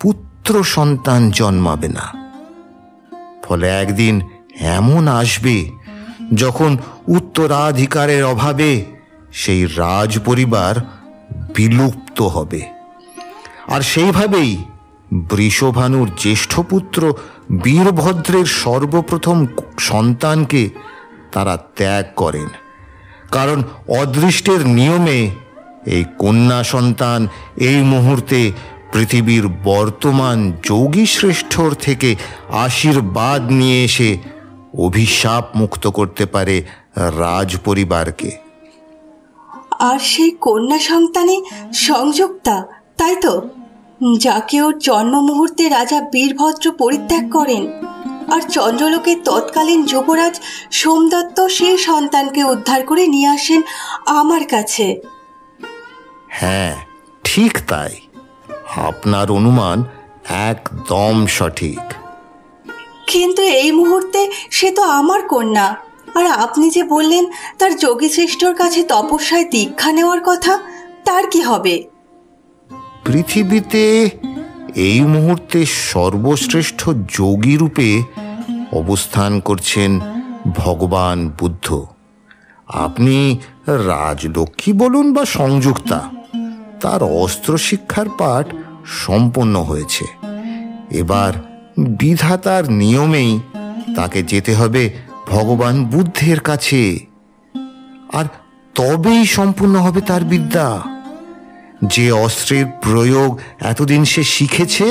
পুত্র সন্তান জন্মাবে না। ফলে একদিন এমন আসবে যখন উত্তরাধিকারের অভাবে সেই রাজ পরিবার বিলুপ্ত হবে। আর সেইভাবেই বৃষভানুর জ্যেষ্ঠ পুত্র বীরভদ্রের সর্বপ্রথম সন্তানকে তারা ত্যাগ করেন, কারণ অদৃষ্টের নিয়মে এই কন্যা সন্তান এই মুহূর্তে পৃথিবীর বর্তমান যোগী শ্রেষ্ঠর থেকে আশীর্বাদ নিয়ে এসে অভিশাপ মুক্ত করতে পারে রাজ পরিবারকে। আর সেই কন্যা সন্তানে সংযুক্তা, তাই তো, যাকে ওর জন্ম মুহূর্তে রাজা বীরভদ্র পরিত্যাগ করেন, আর চন্দ্রলোকের তৎকালীন যুবরাজ সোমদত্ত সেই সন্তানকে উদ্ধার করে নিয়ে আসেন আমার কাছে। হ্যাঁ, ঠিক তাই। আপনার অনুমান একদম সঠিক। কিন্তু এই মুহূর্তে সে তো আমার কন্যা, আর আপনি যে বললেন তার যোগী শ্রেষ্ঠর কাছে তপস্যায় দীক্ষা নেওয়ার কথা, তার কি হবে? পৃথিবীতে এই মুহূর্তে সর্বশ্রেষ্ঠ যোগী রূপে অবস্থান করছেন ভগবান বুদ্ধ। আপনি রাজলক্ষ্মী বলুন বা সংযুক্তা, তার অস্ত্র শিক্ষার পাঠ সম্পন্ন হয়েছে। এবার বিধাতার নিয়মেই তাকে যেতে হবে ভগবান বুদ্ধের কাছে, আর তবেই সম্পূর্ণ হবে তার বিদ্যা। যে অস্ত্রের প্রয়োগ এতদিন সে শিখেছে,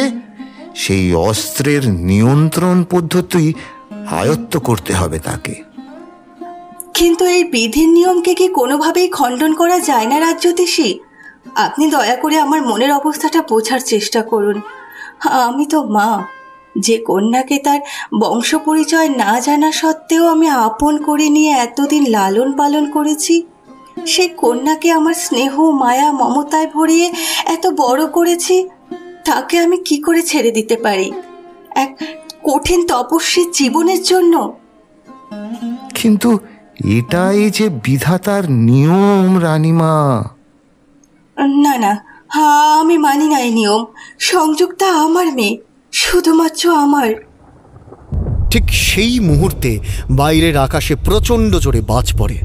সেই অস্ত্রের নিয়ন্ত্রণ পদ্ধতি আয়ত্ত করতে হবে তাকে। কিন্তু এই বিধির নিয়মকে কি কোনোভাবেই খণ্ডন করা যায় না রাজজ্যোতিষী? আপনি দয়া করে আমার মনের অবস্থাটা বোঝার চেষ্টা করুন। আমি তো মা, যে কন্যাকে তার বংশ পরিচয় না জানা সত্ত্বেও আমি আপন করে নিয়ে এতদিন লালন পালন করেছি। সেই কন্যাকে আমার স্নেহ মায়া মমতায় ভরিয়ে এত বড় করেছি, তাকে আমি কি করে ছেড়ে দিতে পারি এক কঠিন তপস্বীর জীবনের জন্য? কিন্তু এটাই যে বিধাতার নিয়ম রানীমা। না না, আমি মানি না এই নিয়ম। সংযুক্তা আমার মেয়ে, শুধুমাত্র আমার। ঠিক সেই মুহূর্তে বাইরের আকাশে প্রচণ্ড জোরে বাজ পড়ে,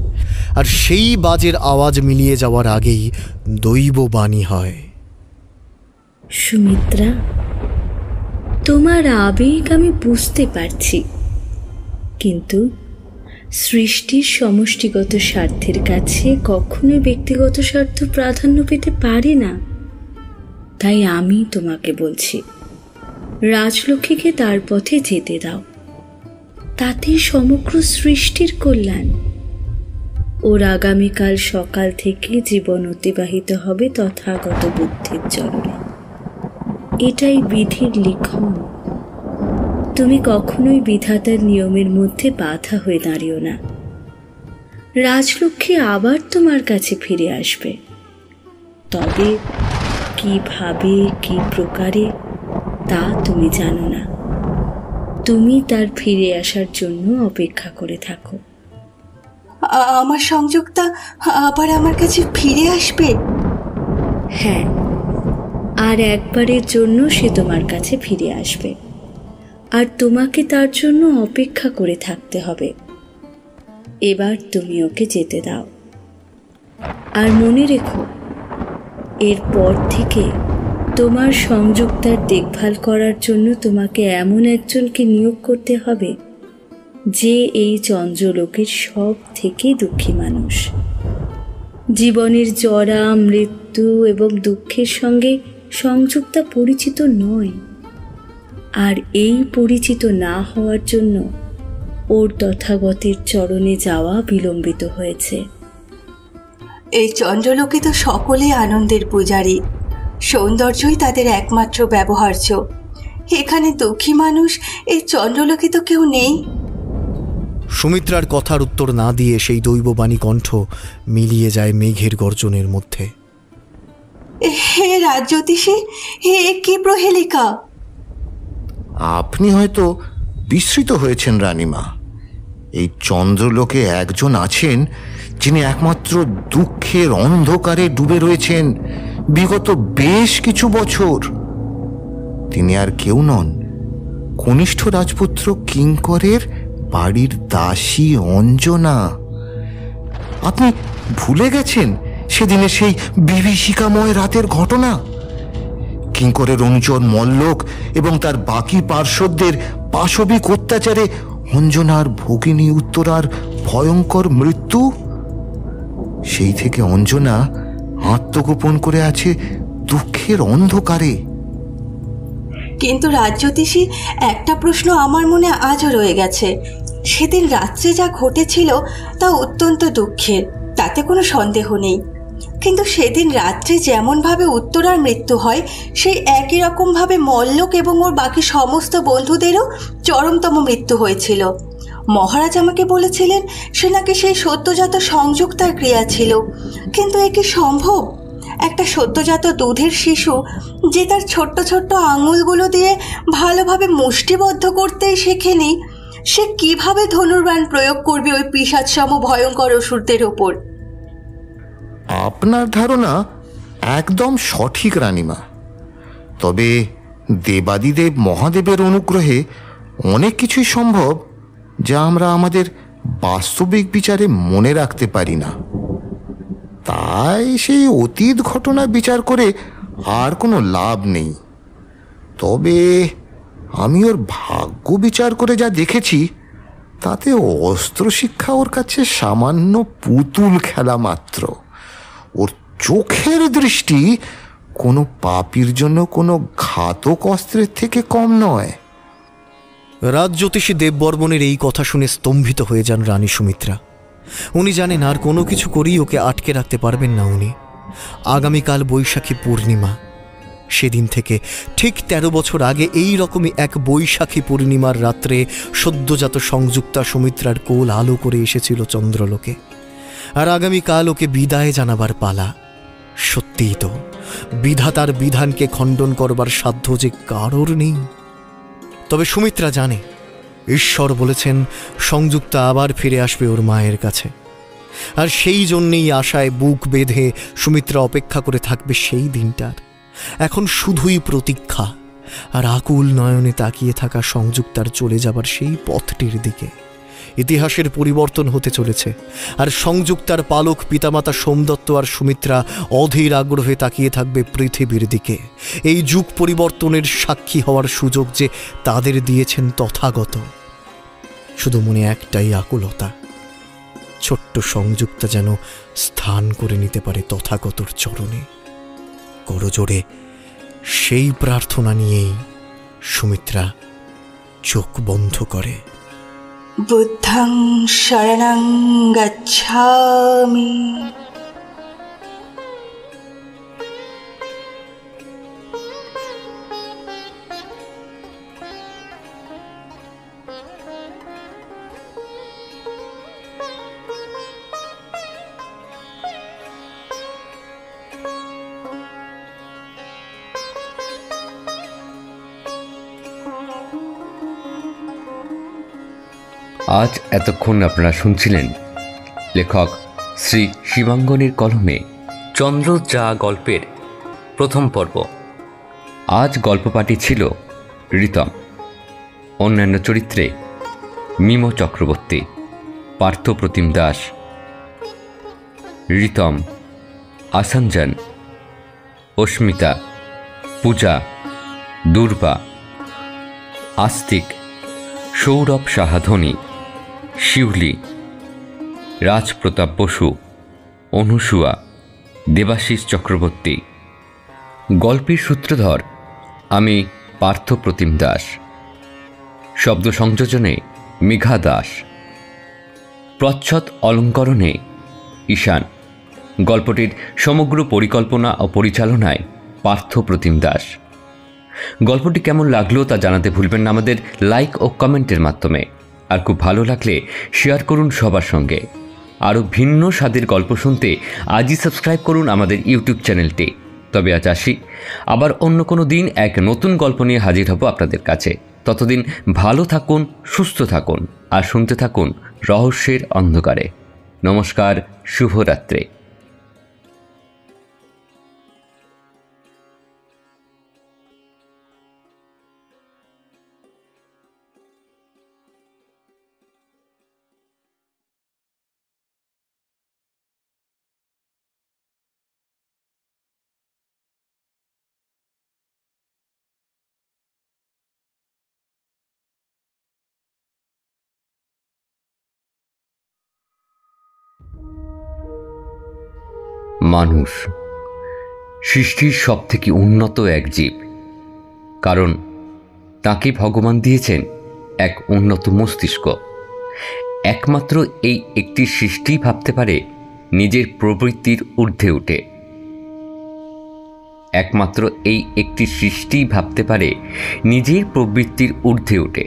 আর সেই বাজের আওয়াজ মিলিয়ে যাওয়ার আগেই দৈববাণী হয়। সুমিত্রা, তোমার আবেগ আমি বুঝতে পারছি, কিন্তু সৃষ্টির সমষ্টিগত স্বার্থের কাছে কখনোই ব্যক্তিগত স্বার্থ প্রাধান্য পেতে পারে না। তাই আমি তোমাকে বলছি, রাজলক্ষ্মীকে তার পথে যেতে দাও, তাতেই সমগ্র সৃষ্টির কল্যাণ। ওর আগামীকাল সকাল থেকে জীবন অতিবাহিত হবে তথাগত বুদ্ধের চরণে। এটাই বিধির লিখন। তুমি কখনোই বিধাতার নিয়মের মধ্যে বাধা হয়ে দাঁড়িও না। রাজলক্ষ্মী আবার তোমার কাছে ফিরে আসবে, তবে কিভাবে, কি প্রকারে তা তুমি জানো না। তুমি তার ফিরে আসার জন্য অপেক্ষা করে থাকো। আমার সংযুক্তা আবার আমার কাছে ফিরে আসবে? হ্যাঁ, আর একবারের জন্য সে তোমার কাছে ফিরে আসবে, আর তোমাকে তার জন্য অপেক্ষা করে থাকতে হবে। এবার তুমি ওকে যেতে দাও, আর মনে রেখো, এরপর থেকে তোমার সংযুক্তার দেখভাল করার জন্য তোমাকে এমন একজনকে নিয়োগ করতে হবে যে এই চন্দ্রলোকের সব থেকে দুঃখী মানুষ। জীবনের জরা, মৃত্যু এবং দুঃখের সঙ্গে সংযুক্তা পরিচিত নয়, আর এই পরিচিত না হওয়ার জন্য ওর তথাগতের চরণে যাওয়া বিলম্বিত হয়েছে। এই চন্দ্রলোকে তো সকলেই আনন্দের পূজারী, সৌন্দর্যই তাদের একমাত্র ব্যবহার্য। এখানে দুঃখী মানুষ এই চন্দ্রলোকে তো কেউ নেই। সুমিত্রার কথার উত্তর না দিয়ে সেই দৈববাণী কণ্ঠ মিলিয়ে যায় মেঘের গর্জনের মধ্যে। হে রাজজ্যোতিষী, হে কি প্রহেলিকা! আপনি হয়তো বিস্মৃত হয়েছেন রানীমা। এই চন্দ্রলোকে একজন আছেন যিনি একমাত্র দুঃখের অন্ধকারে ডুবে রয়েছেন বিগত বেশ কিছু বছর। তিনি আর কেউ নন, কনিষ্ঠ রাজপুত্র কিঙ্করের বাড়ির দাসী অঞ্জনা। আপনি ভুলে গেছেন সেদিনে সেই বিভীষিকাময় রাতের ঘটনা? কিঙ্করের অনুচর মল্লক এবং তার বাকি পার্শ্বদের পাশবিক অত্যাচারে অঞ্জনার ভগিনী উত্তরার ভয়ঙ্কর মৃত্যু। সেই থেকে অঞ্জনা আত্মগোপন করে আছে দুঃখের অন্ধকারে। কিন্তু রাজজ্যোতিষী, একটা প্রশ্ন আমার মনে আজও রয়ে গেছে। সেদিন রাত্রে যা ঘটেছিল তা অত্যন্ত দুঃখের, তাতে কোনো সন্দেহ নেই। কিন্তু সেদিন রাত্রে যেমনভাবে উত্তরার মৃত্যু হয়, সেই একই রকমভাবে মল্লক এবং ওর বাকি সমস্ত বন্ধুদেরও চরমতম মৃত্যু হয়েছিল। মহারাজ আমাকে বলেছিলেন সে নাকি সেই সদ্যজাত সংযুক্তার ক্রিয়া ছিল। কিন্তু এ কি সম্ভব? একটা সদ্যজাত দুধের শিশু যে তার ছোট্ট ছোট্ট আঙুলগুলো দিয়ে ভালোভাবে মুষ্টিবদ্ধ করতেই শেখেনি, সে কিভাবে ধনুর্বাণ প্রয়োগ করবে ওই পিশাচসম ভয়ঙ্কর অসুরদের ওপর? আপনার ধারণা একদম সঠিক রানীমা। তবে দেবাদিদেব মহাদেবের অনুগ্রহে অনেক কিছুই সম্ভব যা আমরা আমাদের বাস্তবিক বিচারে মনে রাখতে পারি না। তাই সেই অতীত ঘটনা বিচার করে আর কোনো লাভ নেই। তবে আমি ওর ভাগ্য বিচার করে যা দেখেছি, তাতে অস্ত্র শিক্ষা ওর কাছে সামান্য পুতুল খেলা মাত্র। ওর চোখের দৃষ্টি কোনো পাপীর জন্য কোনো ঘাতক অস্ত্রের থেকে কম নয়। রাজজ্যোতিষী দেববর্মনের এই কথা শুনে স্তম্ভিত হয়ে যান রানী সুমিত্রা। উনি জানেন আর কোনো কিছু করেই ওকে আটকে রাখতে পারবেন না উনি। আগামীকাল বৈশাখী পূর্ণিমা। সেদিন থেকে ঠিক 13 বছর আগে এই রকমই এক বৈশাখী পূর্ণিমার রাত্রে সদ্যজাত সংযুক্তা সুমিত্রার কোল আলো করে এসেছিল চন্দ্রলোকে। আর আগামীকাল ওকে বিদায় জানাবার পালা। সত্যিই তো, বিধাতার বিধানকে খণ্ডন করবার সাধ্য যে কারোর নেই। তবে সুমিত্রা জানে ঈশ্বর বলেছেন সংযুক্তা আবার ফিরে আসবে ওর মায়ের কাছে। আর সেই জন্যেই আশায় বুক বেঁধে সুমিত্রা অপেক্ষা করে থাকবে সেই দিনটার। এখন শুধুই প্রতীক্ষা আর আকুল নয়নে তাকিয়ে থাকা সংযুক্তার চলে যাবার সেই পথটির দিকে। ইতিহাসের পরিবর্তন হতে চলেছে, আর সংযুক্তার পালক পিতামাতা সোমদত্ত আর সুমিত্রা অধীর আগ্রহে তাকিয়ে থাকবে পৃথিবীর দিকে। এই যুগ পরিবর্তনের সাক্ষী হওয়ার সুযোগ যে তাদের দিয়েছেন তথাগত। শুধু মনে একটাই আকুলতা, ছোট্ট সংযুক্তা যেন স্থান করে নিতে পারে তথাগতর চরণে। করজোড়ে সেই প্রার্থনা নিয়েই সুমিত্রা চোখ বন্ধ করে। বুদ্ধং শরণং গচ্ছামি। আজ এতক্ষণ আপনারা শুনছিলেন লেখক শ্রী শিবাঙ্গনীর কলমে চন্দ্রযা গল্পের প্রথম পর্ব। আজ গল্পপাঠী ছিল ঋতম। অন্যান্য চরিত্রে মিম চক্রবর্তী, পার্থপ্রতিম দাস, ঋতম, আসঞ্জন, অস্মিতা, পূজা, দুর্বা, আস্তিক, সৌরভ সাহাধনী, শিউলি, রাজপ্রতাপ বসু, অনুসুয়া, দেবাশিস চক্রবর্তী। গল্পের সূত্রধর আমি পার্থপ্রতিম দাস। শব্দ সংযোজনে মেঘা দাস, প্রচ্ছদ অলঙ্করণে ঈশান, গল্পটির সমগ্র পরিকল্পনা ও পরিচালনায় পার্থ প্রতিম দাস। গল্পটি কেমন লাগলো তা জানাতে ভুলবেন না আমাদের লাইক ও কমেন্টের মাধ্যমে। আর খুব ভালো লাগলে শেয়ার করুন সবার সঙ্গে। আরও ভিন্ন স্বাদের গল্প শুনতে আজই সাবস্ক্রাইব করুন আমাদের ইউটিউব চ্যানেলটি। তবে আজ আসি, আবার অন্য কোনো দিন এক নতুন গল্প নিয়ে হাজির হব আপনাদের কাছে। ততদিন ভালো থাকুন, সুস্থ থাকুন আর শুনতে থাকুন রহস্যের অন্ধকারে। নমস্কার, শুভরাত্রি। মানুষ সৃষ্টির সবথেকে উন্নত এক জীব, কারণ তাকে ভগবান দিয়েছেন এক উন্নত মস্তিষ্ক। একমাত্র এই একটি সৃষ্টি ভাবতে পারে নিজের প্রবৃত্তির ঊর্ধ্বে উঠে। একমাত্র এই একটি সৃষ্টি ভাবতে পারে নিজের প্রবৃত্তির ঊর্ধ্বে উঠে।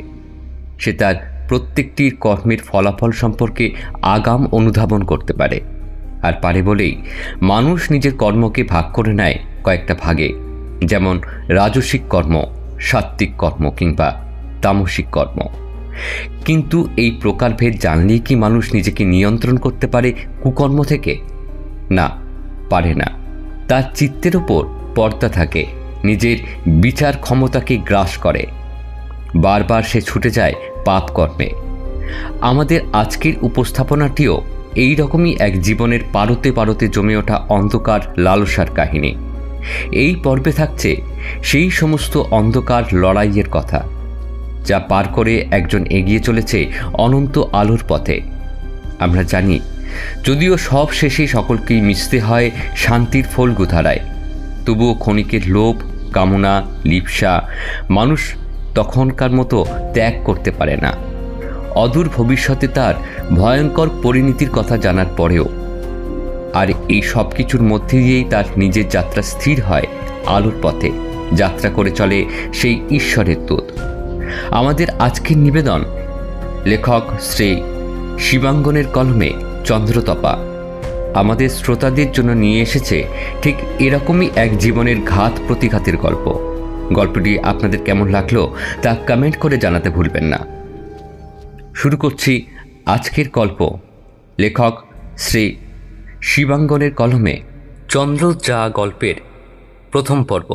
সে তার প্রত্যেকটির কর্মের ফলাফল সম্পর্কে আগাম অনুধাবন করতে পারে, আর পারে বলেই মানুষ নিজের কর্মকে ভাগ করে নেয় কয়েকটা ভাগে, যেমন রাজসিক কর্ম, সাত্ত্বিক কর্ম কিংবা তামসিক কর্ম। কিন্তু এই প্রকারভেদ জানলেই কি মানুষ নিজেকে নিয়ন্ত্রণ করতে পারে কুকর্ম থেকে? না, পারে না। তার চিত্তের ওপর পর্দা থাকে, নিজের বিচার ক্ষমতাকে গ্রাস করে। বারবার সে ছুটে যায় পাপ কর্মে। আমাদের আজকের উপস্থাপনাটিও এই রকমই এক জীবনের পারতে পারতে জমে ওঠা অন্ধকার লালসার কাহিনী। এই পর্বে থাকছে সেই সমস্ত অন্ধকার লড়াইয়ের কথা, যা পার করে একজন এগিয়ে চলেছে অনন্ত আলোর পথে। আমরা জানি, যদিও সব শেষে সকলকেই মিশতে হয় শান্তির ফলগুধারায়, তবুও ক্ষণিকের লোভ, কামনা, লিপ্সা মানুষ তখনকার মতো ত্যাগ করতে পারে না। অদূর ভবিষ্যতে তার ভয়ঙ্কর পরিণতির কথা জানার পরেও, আর এই সব কিছুর মধ্যে দিয়েই তার নিজের যাত্রা স্থির হয় আলোর পথে। যাত্রা করে চলে সেই ঈশ্বরের দূত। আমাদের আজকের নিবেদন লেখক শ্রী শিবাঙ্গনের কলমে চন্দ্রতপা আমাদের শ্রোতাদের জন্য নিয়ে এসেছে ঠিক এরকমই এক জীবনের ঘাত প্রতিঘাতের গল্প। গল্পটি আপনাদের কেমন লাগলো তা কমেন্ট করে জানাতে ভুলবেন না। শুরু করছি আজকের গল্প, লেখক শ্রী শিবাঙ্গনের কলমে চন্দ্র যা গল্পের প্রথম পর্ব।